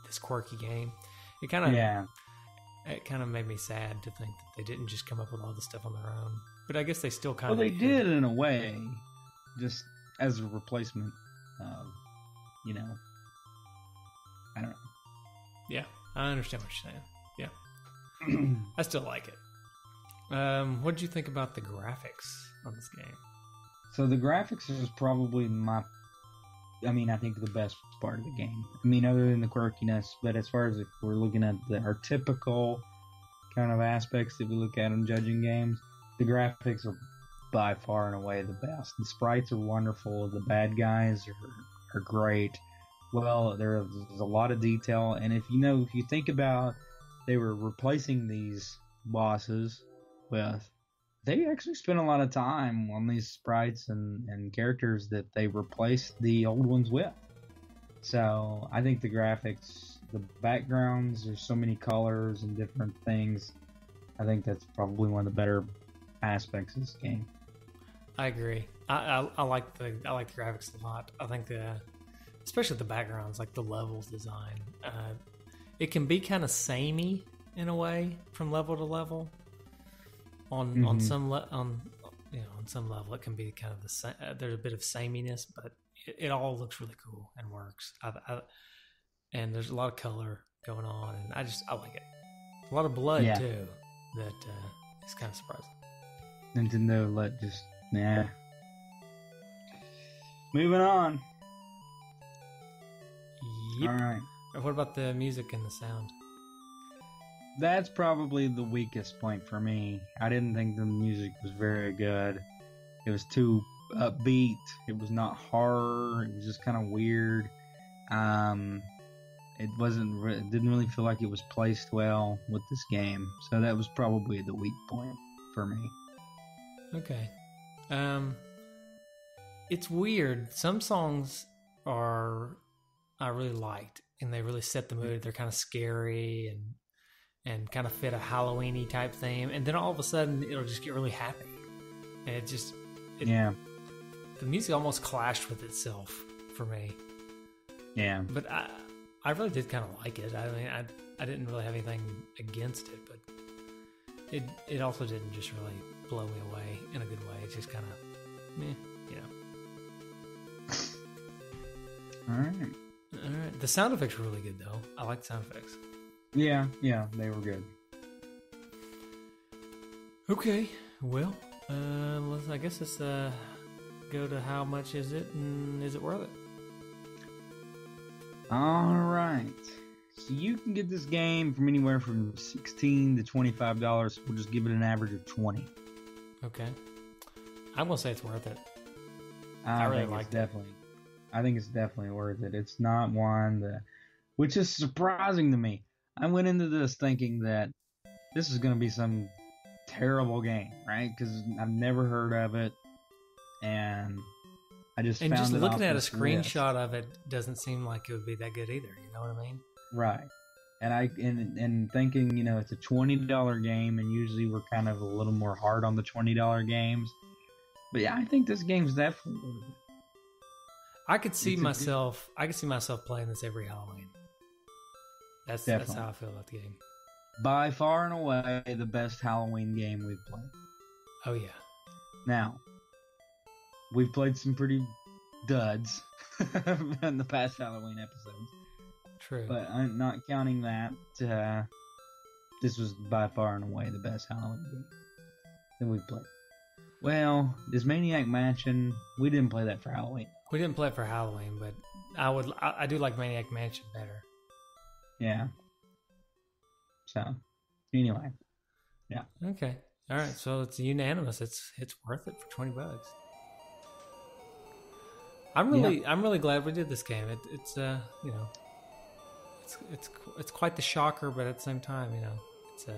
this quirky game. It kind of, it kind of made me sad to think that they didn't just come up with all the stuff on their own. But I guess they still kind Well, of they did in a way, just as a replacement of, you know, I don't know. Yeah, I understand what you're saying. Yeah, I still like it. What did you think about the graphics on this game? So the graphics is probably I think the best part of the game. I mean, other than the quirkiness, but as far as if we're looking at our typical kind of aspects that we look at in judging games, the graphics are by far and away the best. The sprites are wonderful. The bad guys are great. Well, there's a lot of detail, and if you think about, they were replacing these bosses with, they actually spent a lot of time on these sprites and characters that they replaced the old ones with. So I think the graphics, the backgrounds, there's so many colors and different things. I think that's probably one of the better aspects of this game. I agree. I like the graphics a lot. I think especially the backgrounds, like the levels design. It can be kind of samey in a way from level to level. On some level, it can be kind of the same. There's a bit of sameness, but it all looks really cool and works. And there's a lot of color going on, and I like it. A lot of blood too. That is kind of surprising. Nintendo Moving on. Yep. All right. What about the music and the sound? That's probably the weakest point for me. I didn't think the music was very good. It was too upbeat. It was not horror. It was just kind of weird. It didn't really feel like it was placed well with this game. So that was probably the weak point for me. Okay. It's weird. Some songs I really liked, and they really set the mood. They're kind of scary and kind of fit a Halloween-y type theme. And then all of a sudden, it'll just get really happy. And the music almost clashed with itself for me. Yeah. But I really did kind of like it. I mean, I didn't really have anything against it, but it also didn't just really blow me away in a good way. It's just kind of, All right. All right. The sound effects were really good, though. I like the sound effects. Yeah, they were good. Okay, well, I guess let's go to how much is it, and is it worth it? All right. So you can get this game from anywhere from $16 to $25. We'll just give it an average of 20. Okay. I'm gonna say it's worth it. I really like it. I think it's definitely worth it. It's not one which is surprising to me. I went into this thinking that this is going to be some terrible game, right? Because I've never heard of it, and I just found just it looking at a list. screenshot of it doesn't seem like it would be that good either. You know what I mean? Right. And thinking, it's a $20 game, and usually we're kind of a little more hard on the $20 games. But yeah, I think this game's definitely worth it. I could see myself playing this every Halloween. That's how I feel about the game. By far and away the best Halloween game we've played. Oh yeah. Now, we've played some pretty duds in the past Halloween episodes. True. But I'm not counting that. This was by far and away the best Halloween game that we've played. Well, this Maniac Mansion, we didn't play that for Halloween. We didn't play it for Halloween, but I do like Maniac Mansion better. Yeah. So, anyway. Yeah. Okay. All right. So it's unanimous. It's worth it for $20. I'm really glad we did this game. It's quite the shocker, but at the same time, it's a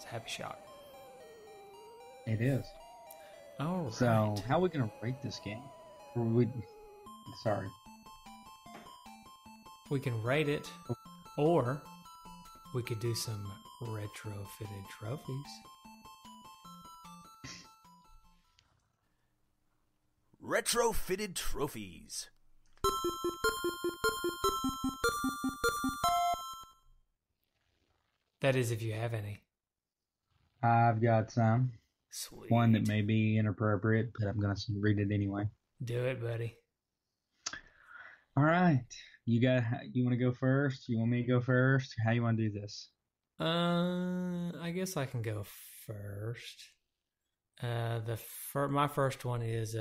happy shock. It is. Oh. So, right. how are we gonna rate this game? Sorry. We can rate it, or we could do some retrofitted trophies. Retrofitted trophies. That is, if you have any. I've got some. Sweet. One that may be inappropriate, but I'm gonna read it anyway. Do it, buddy. All right. You want to go first? You want me to go first? How you want to do this? I guess I can go first. My first one is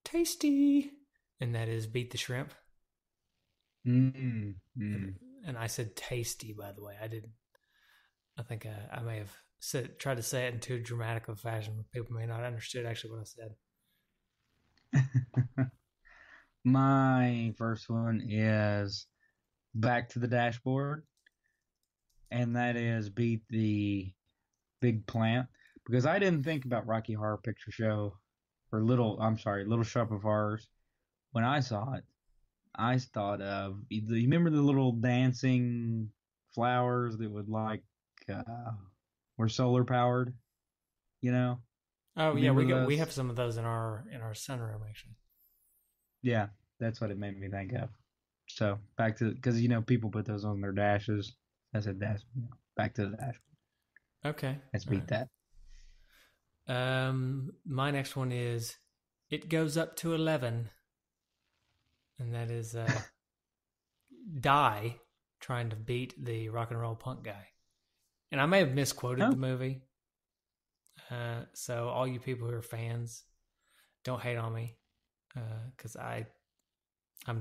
tasty, and that is beat the shrimp. Mm. And I said tasty, by the way. I didn't. I think I may have tried to say it in too dramatic of a fashion. People may not have understood actually what I said. My first one is back to the dashboard, and that is beat the big plant, because I didn't think about Rocky Horror Picture Show or Little Shop of Horrors when I saw it. I thought of, you remember the little dancing flowers that would were solar powered, you know? Oh yeah, we have some of those in our sunroom actually. Yeah, that's what it made me think of. So back to, because people put those on their dashes. I said dash. Back to the dashboard. Okay, Let's beat that. My next one is it goes up to 11, and that is Die trying to beat the rock and roll punk guy. And I may have misquoted the movie. So all you people who are fans, don't hate on me, because I'm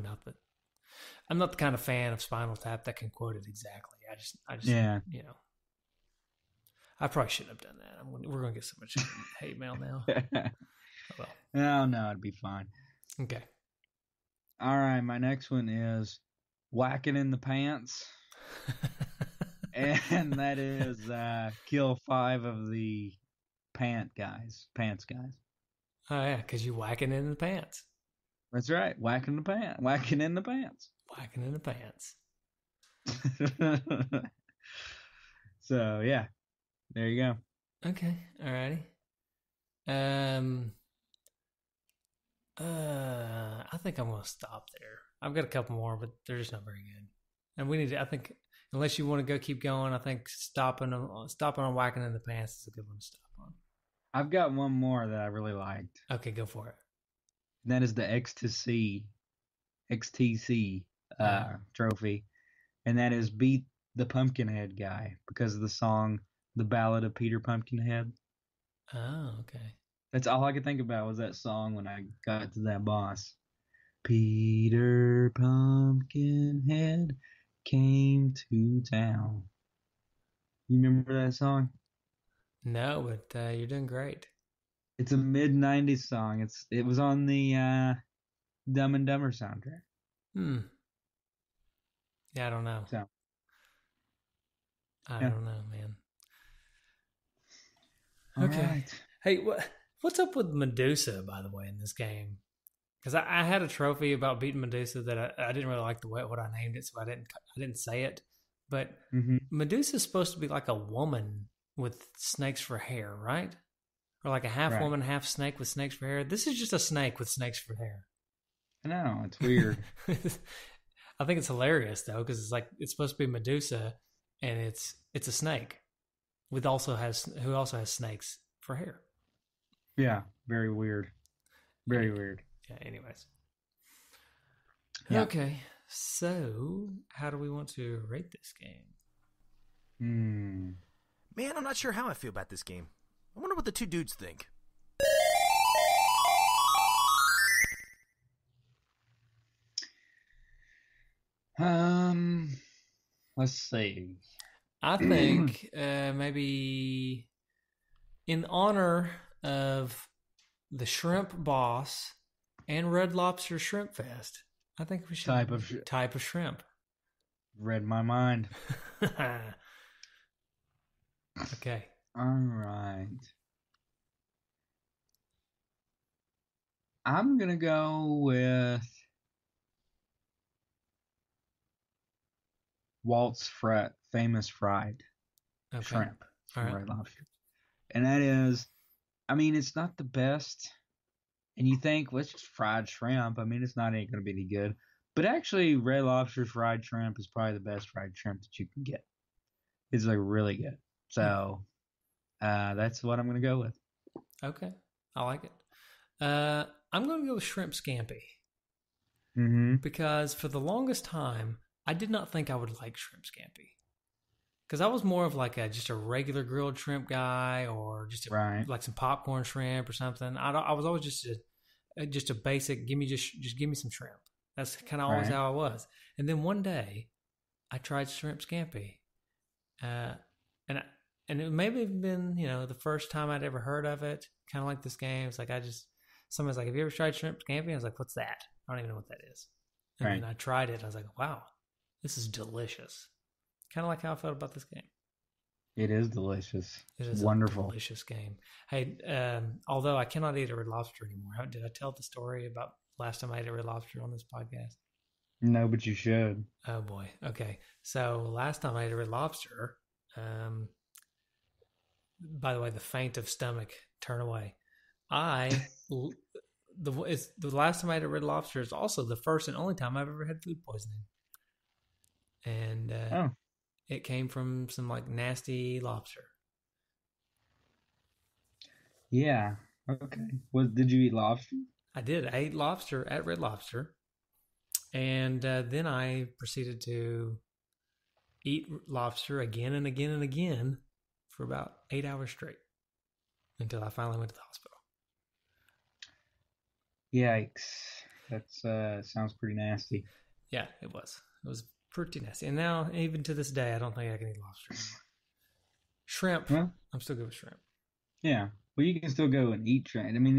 not the kind of fan of Spinal Tap that can quote it exactly. I just yeah. I probably shouldn't have done that. We're gonna get so much hate mail now. Oh, well. No, it'd be fine. Okay. All right, my next one is whacking in the pants. And that is kill 5 of the pants guys. Oh yeah, because you whacking in the pants. That's right, whacking in the pants. Whacking in the pants. So yeah, there you go. Okay, alrighty. I think I'm gonna stop there. I've got a couple more, but they're just not very good. And we need to, I think, unless you want to keep going, I think stopping on whacking in the pants is a good one to stop on. I've got one more that I really liked. Okay, go for it. And that is the XTC trophy, and that is beat the Pumpkinhead guy because of the song "The Ballad of Peter Pumpkinhead." Oh, okay. That's all I could think about was that song when I got to that boss. Peter Pumpkinhead came to town. You remember that song? No, but you're doing great. It's a mid-90s song. It was on the Dumb and Dumber soundtrack. Yeah, I don't know. So, I don't know, man. all Okay. right. Hey, what's up with Medusa, by the way, in this game? Because I had a trophy about beating Medusa that I didn't really like the way what I named it, so I didn't say it. But Medusa's supposed to be like a woman with snakes for hair, right? Or like a half woman, half snake with snakes for hair. This is just a snake with snakes for hair. I know, it's weird. I think it's hilarious though, because it's supposed to be Medusa, and it's a snake who also has snakes for hair. Yeah, very weird. Very weird. Yeah. Anyways. Yeah. Okay. So, how do we want to rate this game? Man, I'm not sure how I feel about this game. I wonder what the two dudes think. Let's see. I think maybe in honor of the Shrimp Boss and Red Lobster Shrimp Fest, I think we should type of shrimp. Read my mind. Okay. All right. I'm gonna go with Walt's famous fried shrimp from Red Lobster, and that is, I mean, it's not the best. And you think, well, it's just fried shrimp. I mean, ain't going to be any good. But actually, Red Lobster's fried shrimp is probably the best fried shrimp that you can get. It's like really good. So that's what I'm gonna go with. Okay, I like it. I'm going to go with shrimp scampi Mm-hmm. because for the longest time, I did not think I would like shrimp scampi because I was more of like just a regular grilled shrimp guy, or just Right. like some popcorn shrimp or something. I was always just a basic. Give me just give me some shrimp. That's kind of always Right. how I was. And then one day, I tried shrimp scampi, and and it maybe have been the first time I'd ever heard of it. Kind of like this game. It's like someone's like, "Have you ever tried shrimp scampi?" I was like, "What's that?" I don't even know what that is. And Right. then I tried it. I was like, "Wow, this is delicious." Kind of like how I felt about this game. It is delicious. It It's is wonderful. a delicious game. Hey, although I cannot eat a Red Lobster anymore. Did I tell the story about last time I ate a Red Lobster on this podcast? No, but you should. Oh boy. Okay. So last time I ate a Red Lobster, by the way, the faint of stomach, turn away. The last time I ate a Red Lobster is also the first and only time I've ever had food poisoning, and Oh, it came from some like nasty lobster. yeah. Okay. What did you eat lobster? I did. I ate lobster at Red Lobster, and then I proceeded to eat lobster again and again and again for about 8 hours straight until I finally went to the hospital. Yikes. That's sounds pretty nasty. Yeah, it was. It was pretty nasty. And now, even to this day, I don't think I can eat lobster anymore. Shrimp, Well, I'm still good with shrimp. yeah. Well, you can still go and eat shrimp. I mean,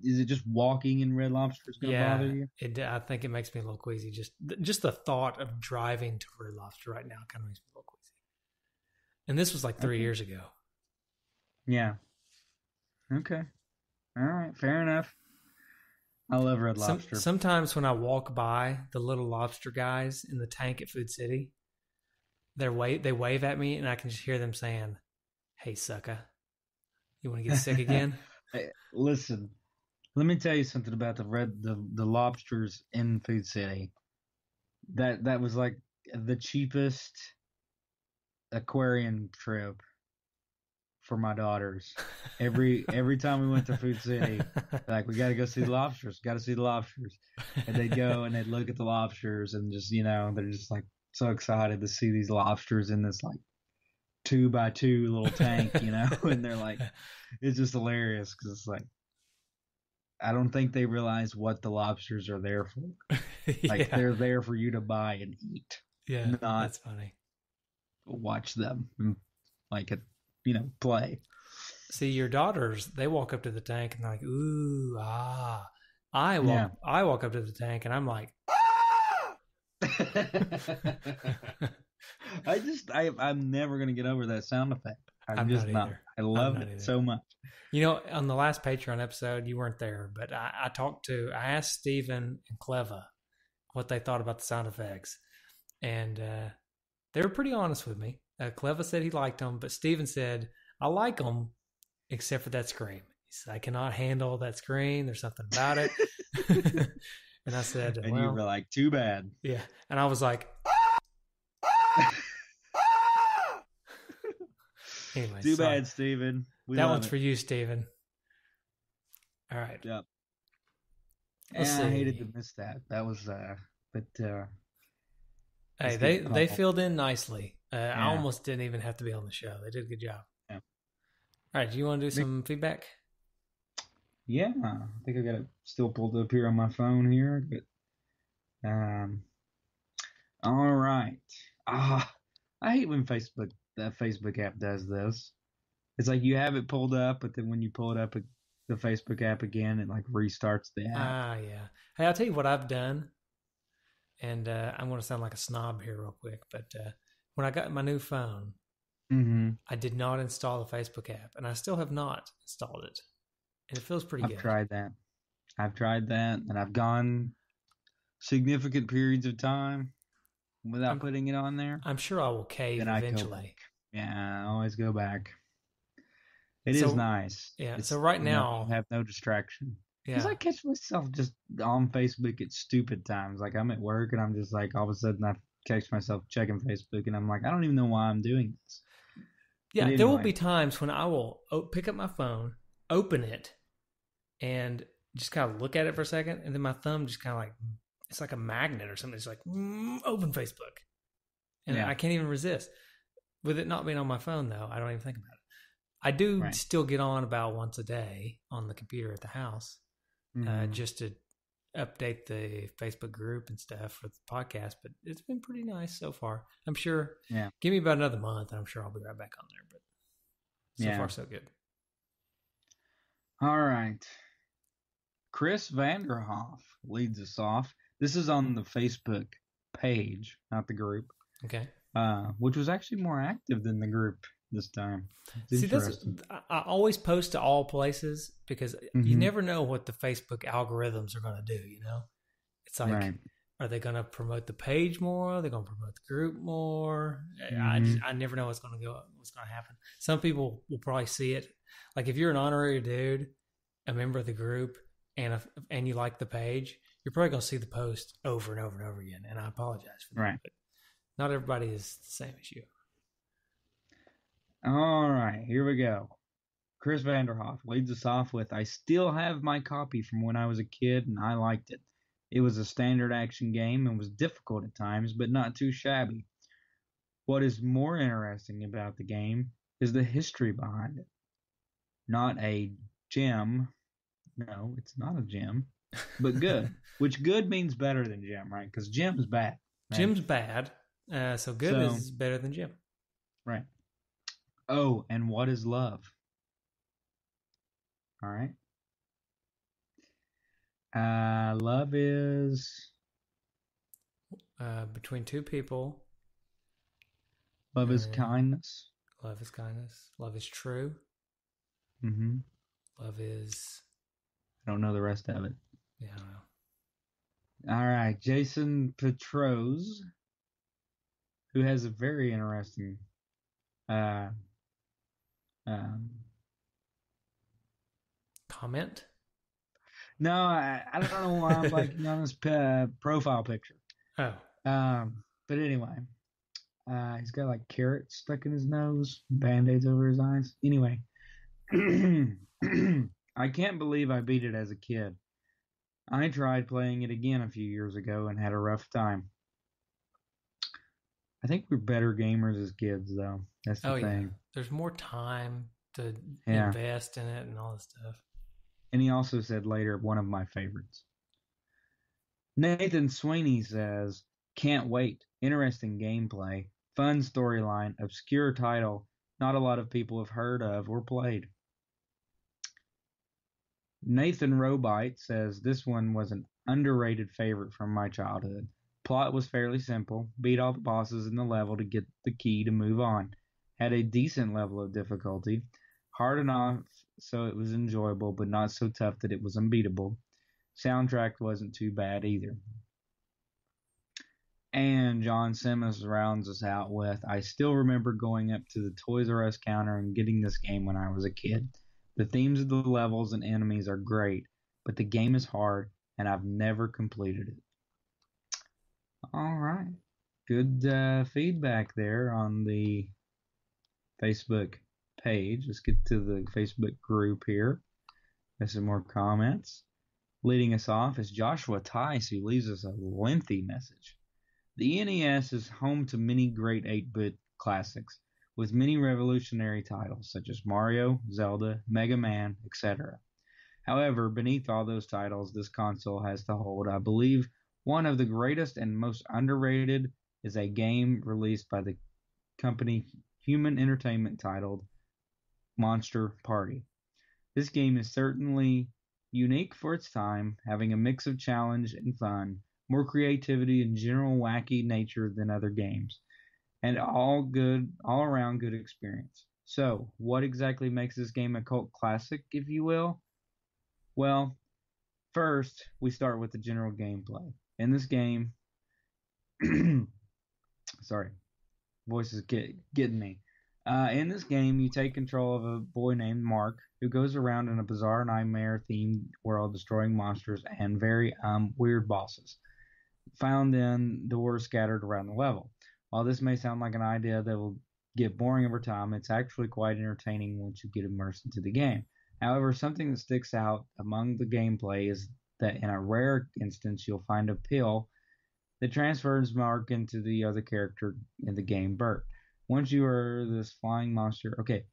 is it just walking in Red Lobster is gonna bother you? I think it makes me a little queasy. Just the thought of driving to Red Lobster right now kind of makes me a little queasy. And this was like 3 Okay. years ago. Yeah. Okay. All right. Fair enough. I love Red Lobster. Sometimes when I walk by the little lobster guys in the tank at Food City, they wave at me, and I can just hear them saying, "Hey, sucker, you want to get sick again?" Hey, listen, let me tell you something about the lobsters in Food City. That was like the cheapest aquarium trip for my daughters. Every time we went to Food City, like, we got to go see the lobsters. Got to see the lobsters. And they'd go and they'd look at the lobsters and just, they're just like so excited to see these lobsters in this like 2x2 little tank, and they're like, it's just hilarious because it's like, I don't think they realize what the lobsters are there for. Like, they're there for you to buy and eat, yeah, not that's funny. watch them and like it, play. See, your daughters, they walk up to the tank and they're like, "Ooh, ah." I walk up to the tank and I'm like, I'm never gonna get over that sound effect. I'm just not. either. I love not it either. so much. On the last Patreon episode, you weren't there, but I asked Steven and Cleva what they thought about the sound effects. And they were pretty honest with me. Cleva said he liked them, but Steven said, "I like them, except for that scream." He said, "I cannot handle that scream. There's something about it." And I said, And you were like, too bad. Yeah. And I was like, anyway. Too bad, Steven. That one's for you, Steven. All right. Yep. Let's I hated see. to miss that. That was, but Hey, Let's they get they Paul. filled in nicely. I Yeah. almost didn't even have to be on the show. They did a good job. Yeah. All right. Do you want to do some feedback? yeah, I think I got it still pulled up here on my phone here, but all right. I hate when that Facebook app does this. It's like you have it pulled up, but then when you pull it up, the Facebook app again, it like restarts the app. Yeah. Hey, I'll tell you what I've done. And I'm going to sound like a snob here real quick, but when I got my new phone, Mm-hmm. I did not install the Facebook app, and I still have not installed it. And it feels pretty good. I've tried that, and I've gone significant periods of time without putting it on there. I'm sure I will cave Then I go eventually. back. Yeah, I always go back. It is nice. Yeah. It's, So right now, you have no distraction. yeah. Because I catch myself just on Facebook at stupid times. Like, I'm at work and I'm just like, all of a sudden I catch myself checking Facebook and I'm like, I don't even know why I'm doing this. Yeah, But there will anyway. be times when I will pick up my phone, open it, and just kind of look at it for a second, and then my thumb just kind of like, it's like a magnet or something. It's like, open Facebook. And Yeah. I can't even resist. With it not being on my phone, though, I don't even think about it. I do Right. still get on about once a day on the computer at the house, Mhm. just to update the Facebook group and stuff for the podcast. But it's been pretty nice so far. I'm sure. Yeah. Give me about another month, and I'm sure I'll be right back on there. But so Yeah. far, so good. All right. Chris Vanderhoff leads us off. This is on the Facebook page, not the group, Okay. which was actually more active than the group this time. It's See, that's interesting. I always post to all places because you Mhm. never know what the Facebook algorithms are going to do. You know, it's like, Right. are they going to promote the page more? Are they going to promote the group more? Mhm. I never know what's going to happen. Some people will probably see it. Like if you're an honorary dude, a member of the group, and you like the page, you're probably going to see the post over and over and over again. And I apologize for that. Right. But not everybody is the same as you. All right, here we go. Chris Vanderhoff leads us off with, I still have my copy from when I was a kid and I liked it. It was a standard action game and was difficult at times, but not too shabby. What is more interesting about the game is the history behind it. Not a gem. No, it's not a gem, but good. Which good means better than gem, right? Because gem is bad. Right? Jim's bad, so good So- is better than Jim. Right. Oh, and what is love? All right. Love is Between two people, kindness. love is kindness. Love is true. Mm-hmm. Love is, I don't know the rest of it. yeah, I don't know. All right, Jason Petros, who has a very interesting Comment? no, I don't know why I'm blanking on his profile picture. Oh, But anyway, he's got like carrots stuck in his nose, band-aids over his eyes. Anyway, I can't believe I beat it as a kid. I tried playing it again a few years ago and had a rough time. I think we're better gamers as kids, though. That's the oh yeah. thing. There's more time to Yeah. invest in it and all this stuff. And he also said later, one of my favorites. Nathan Sweeney says, can't wait. Interesting gameplay, fun storyline, obscure title, not a lot of people have heard of or played. Nathan Robite says this one was an underrated favorite from my childhood. Plot was fairly simple. Beat all the bosses in the level to get the key to move on. Had a decent level of difficulty. Hard enough so it was enjoyable, but not so tough that it was unbeatable. Soundtrack wasn't too bad either. And John Simmons rounds us out with, I still remember going up to the Toys R Us counter and getting this game when I was a kid. The themes of the levels and enemies are great, but the game is hard, and I've never completed it. All right. Good feedback there on the Facebook page. Let's get to the Facebook group here. There's some more comments. Leading us off is Joshua Tice, who leaves us a lengthy message. The NES is home to many great 8-bit classics, with many revolutionary titles such as Mario, Zelda, Mega Man, etc. However, beneath all those titles, this console has to hold, I believe, one of the greatest and most underrated is a game released by the company Human Entertainment titled Monster Party. This game is certainly unique for its time, having a mix of challenge and fun, more creativity and general wacky nature than other games, and all around good experience. So, what exactly makes this game a cult classic, if you will? Well, first, we start with the general gameplay. In this game, sorry, voice is getting me. In this game, you take control of a boy named Mark who goes around in a bizarre nightmare-themed world destroying monsters and very weird bosses found in doors scattered around the level. While this may sound like an idea that will get boring over time. It's actually quite entertaining once you get immersed into the game. However, something that sticks out among the gameplay is that in a rare instance, you'll find a pill that transfers Mark into the other character in the game, Bert. Once you are this flying monster, okay,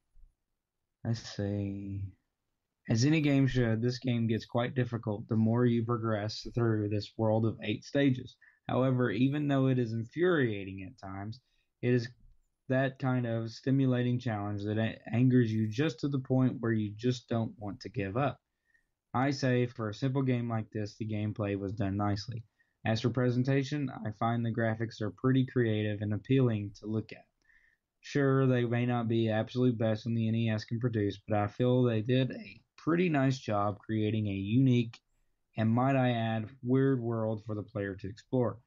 let's see. As any game should, this game gets quite difficult the more you progress through this world of 8 stages. However, even though it is infuriating at times, it is that kind of stimulating challenge that angers you just to the point where you just don't want to give up. I say, for a simple game like this, the gameplay was done nicely. As for presentation, I find the graphics are pretty creative and appealing to look at. Sure, they may not be absolute best on the NES can produce, but I feel they did a pretty nice job creating a unique, and might I add, weird world for the player to explore.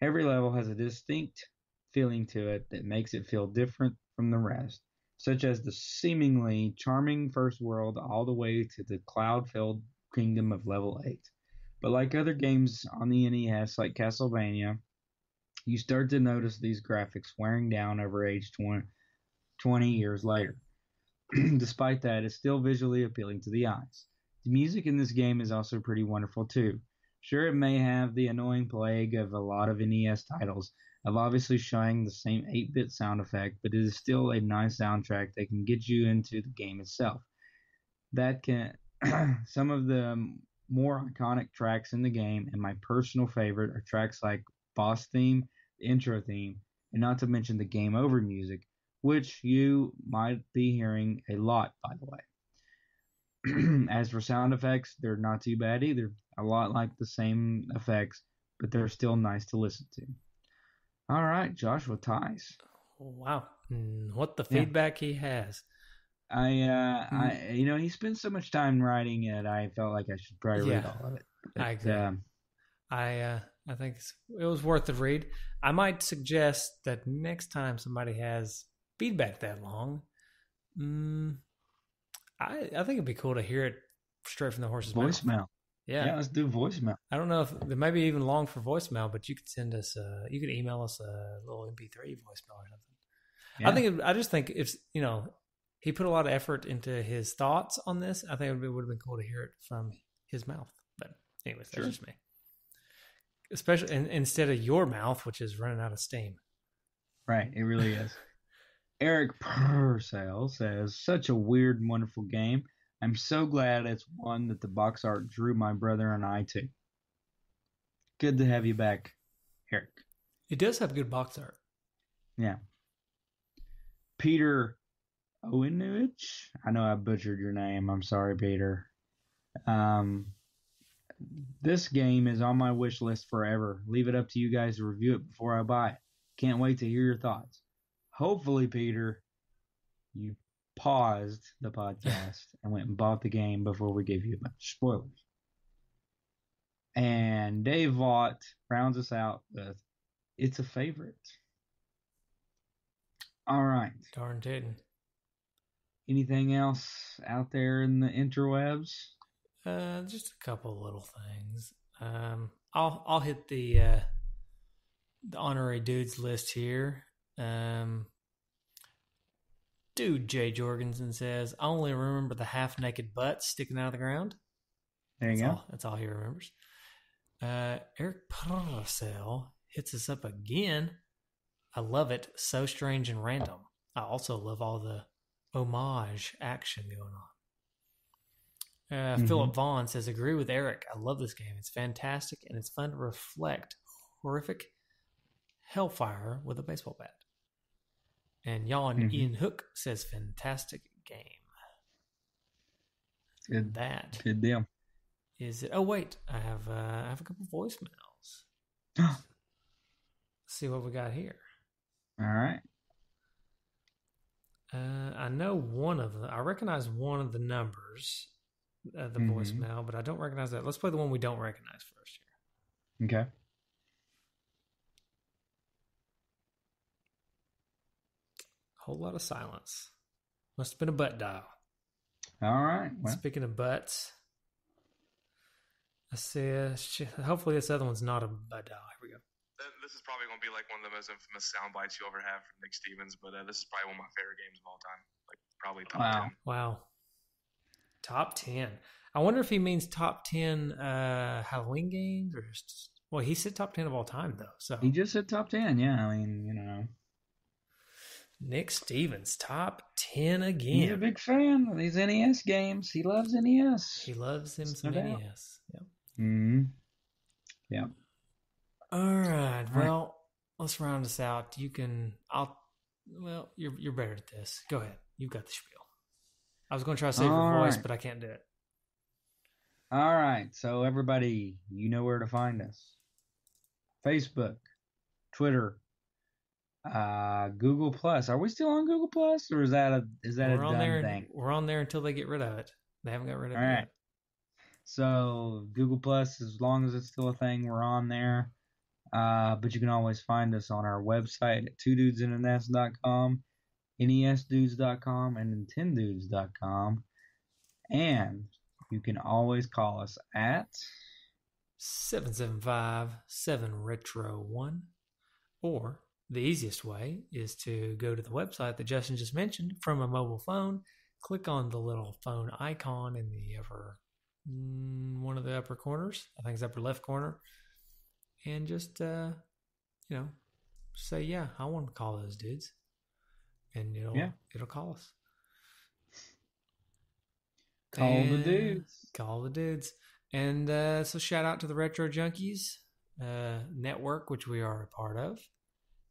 Every level has a distinct feeling to it that makes it feel different from the rest, such as the seemingly charming first world all the way to the cloud-filled kingdom of level 8. But like other games on the NES, like Castlevania, you start to notice these graphics wearing down over age 20 years later. Despite that, it's still visually appealing to the eyes. The music in this game is also pretty wonderful too. Sure, it may have the annoying plague of a lot of NES titles, of obviously showing the same 8-bit sound effect, but it is still a nice soundtrack that can get you into the game itself. That can some of the more iconic tracks in the game, and my personal favorite are tracks like Boss Theme, the intro theme, and not to mention the Game Over music, which you might be hearing a lot, by the way. As for sound effects, they're not too bad either. A lot like the same effects, but they're still nice to listen to. All right, Joshua Ties. Wow, what the feedback he has. He spends so much time writing it. I felt like I should probably read all of it. But, I agree. I think it was worth the read. I might suggest that next time somebody has feedback that long, I think it'd be cool to hear it straight from the horse's mouth. Voicemail. Yeah, let's do voicemail. I don't know if it may be even long for voicemail, but you could send us, you could email us a little MP3 voicemail or something. Yeah. I just think if he put a lot of effort into his thoughts on this. I think it would have been cool to hear it from his mouth. But anyways, that's just me. Especially instead of your mouth, which is running out of steam. Right, it really is. Eric Purcell says, such a weird and wonderful game. I'm so glad it's one that the box art drew my brother and I to. Good to have you back, Eric. It does have good box art. Yeah. Peter Owinovich? I know I butchered your name. I'm sorry, Peter. This game is on my wish list forever. Leave it up to you guys to review it before I buy it. Can't wait to hear your thoughts. Hopefully, Peter, you paused the podcast and went and bought the game before we gave you a bunch of spoilers. And Dave Vaught rounds us out with, it's a favorite. All right. Darn tootin'. Anything else out there in the interwebs? Just a couple of little things. I'll hit the honorary dudes list here. Dude Jay Jorgensen says, I only remember the half-naked butt sticking out of the ground. There you go. That's all he remembers. Eric Purcell hits us up again. I love it. So strange and random. I also love all the homage action going on. Philip Vaughn says, agree with Eric. I love this game. It's fantastic, and it's fun to reflect horrific hellfire with a baseball bat. And Ian Hook says, fantastic game. Good. That good deal. Is it? Oh wait, I have a couple voicemails. Let's see what we got here. All right. I know one of them. I recognize one of the numbers, the voicemail, but I don't recognize that. Let's play the one we don't recognize first here. Okay. Whole lot of silence. Must have been a butt dial. All right. Well. Speaking of butts, I see. Hopefully this other one's not a butt dial. Here we go. This is probably going to be like one of the most infamous sound bites you ever have from Nick Stevens, but this is probably one of my favorite games of all time. Like probably top 10. Wow. Top 10. I wonder if he means top 10 Halloween games or just. Well, he said top 10 of all time, though. So He just said top 10. Yeah, I mean, Nick Stevens, top 10 again. He's a big fan of these NES games. He loves NES. He loves him some No doubt. NES. Yep. Mm-hmm. Yeah. All right. Well, let's round this out. Well, you're better at this. Go ahead. You've got the spiel. I was going to try to save your voice, but I can't do it. All right. So everybody, you know where to find us. Facebook, Twitter, Google Plus. Are we still on Google Plus, or is that a done thing? We're on there until they get rid of it. They haven't got rid of it yet. So Google Plus, as long as it's still a thing, we're on there. But you can always find us on our website at twodudesandans.com, nesdudes.com, and nintendudes.com. And you can always call us at 775-7-RETRO-1. Or the easiest way is to go to the website that Justin just mentioned from a mobile phone, click on the little phone icon in the one of the upper corners, I think it's upper left corner, and just say, yeah, I want to call those dudes, and it'll call us. Call the dudes. And so shout out to the Retro Junkies network, which we are a part of.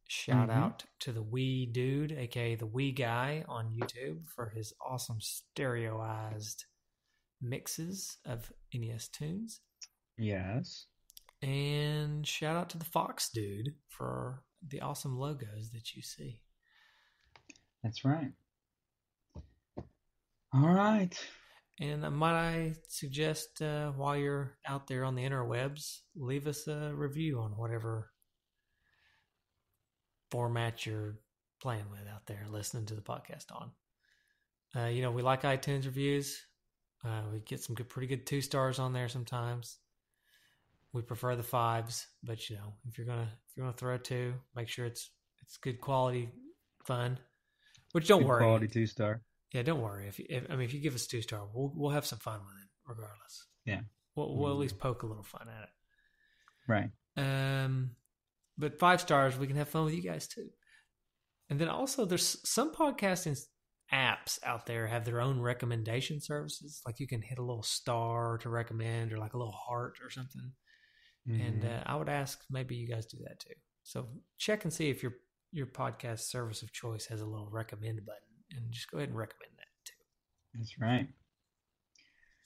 Shout out to the Wee Dude, aka the Wee Guy on YouTube, for his awesome stereoized mixes of NES tunes. Yes. And shout out to the Fox Dude for the awesome logos that you see. That's right. All right. And might I suggest, while you're out there on the interwebs, leave us a review on whatever format you're playing with out there, listening to the podcast on. We like iTunes reviews. We get some pretty good 2 stars on there sometimes. We prefer the 5s, but if you're gonna throw 2, make sure it's good quality fun. Which don't worry, quality 2-star. Yeah, don't worry. If you give us 2-star, we'll have some fun with it regardless. Yeah, we'll at least poke a little fun at it. Right. But 5 stars, we can have fun with you guys too. And then also, there's some podcasting apps out there have their own recommendation services. Like you can hit a little star to recommend, or like a little heart or something. And I would ask maybe you guys do that too. So check and see if your podcast service of choice has a little recommend button, and just go ahead and recommend that too. That's right.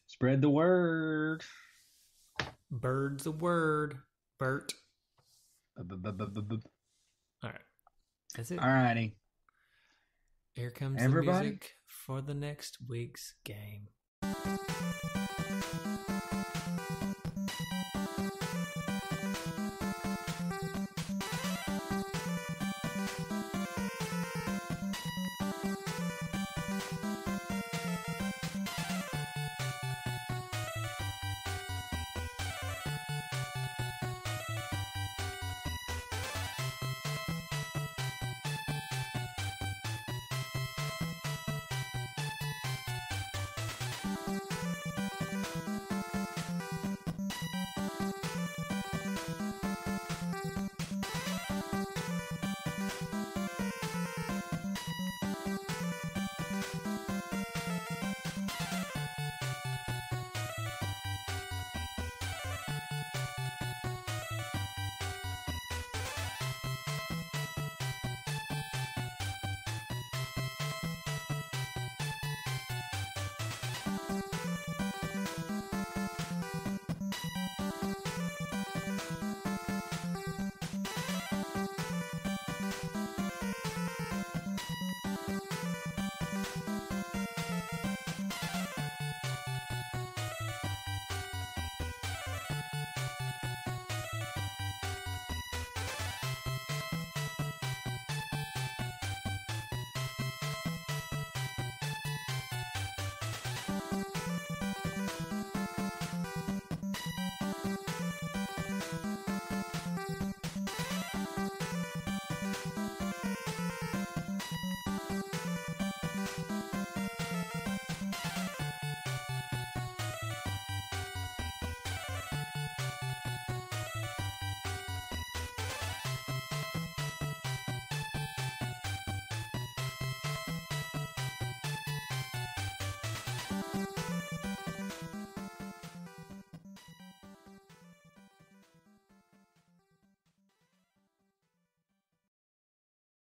Spread the word. Bird's the word. Bert. All right. That's it. All righty. Here comes Everybody. The music for the next week's game.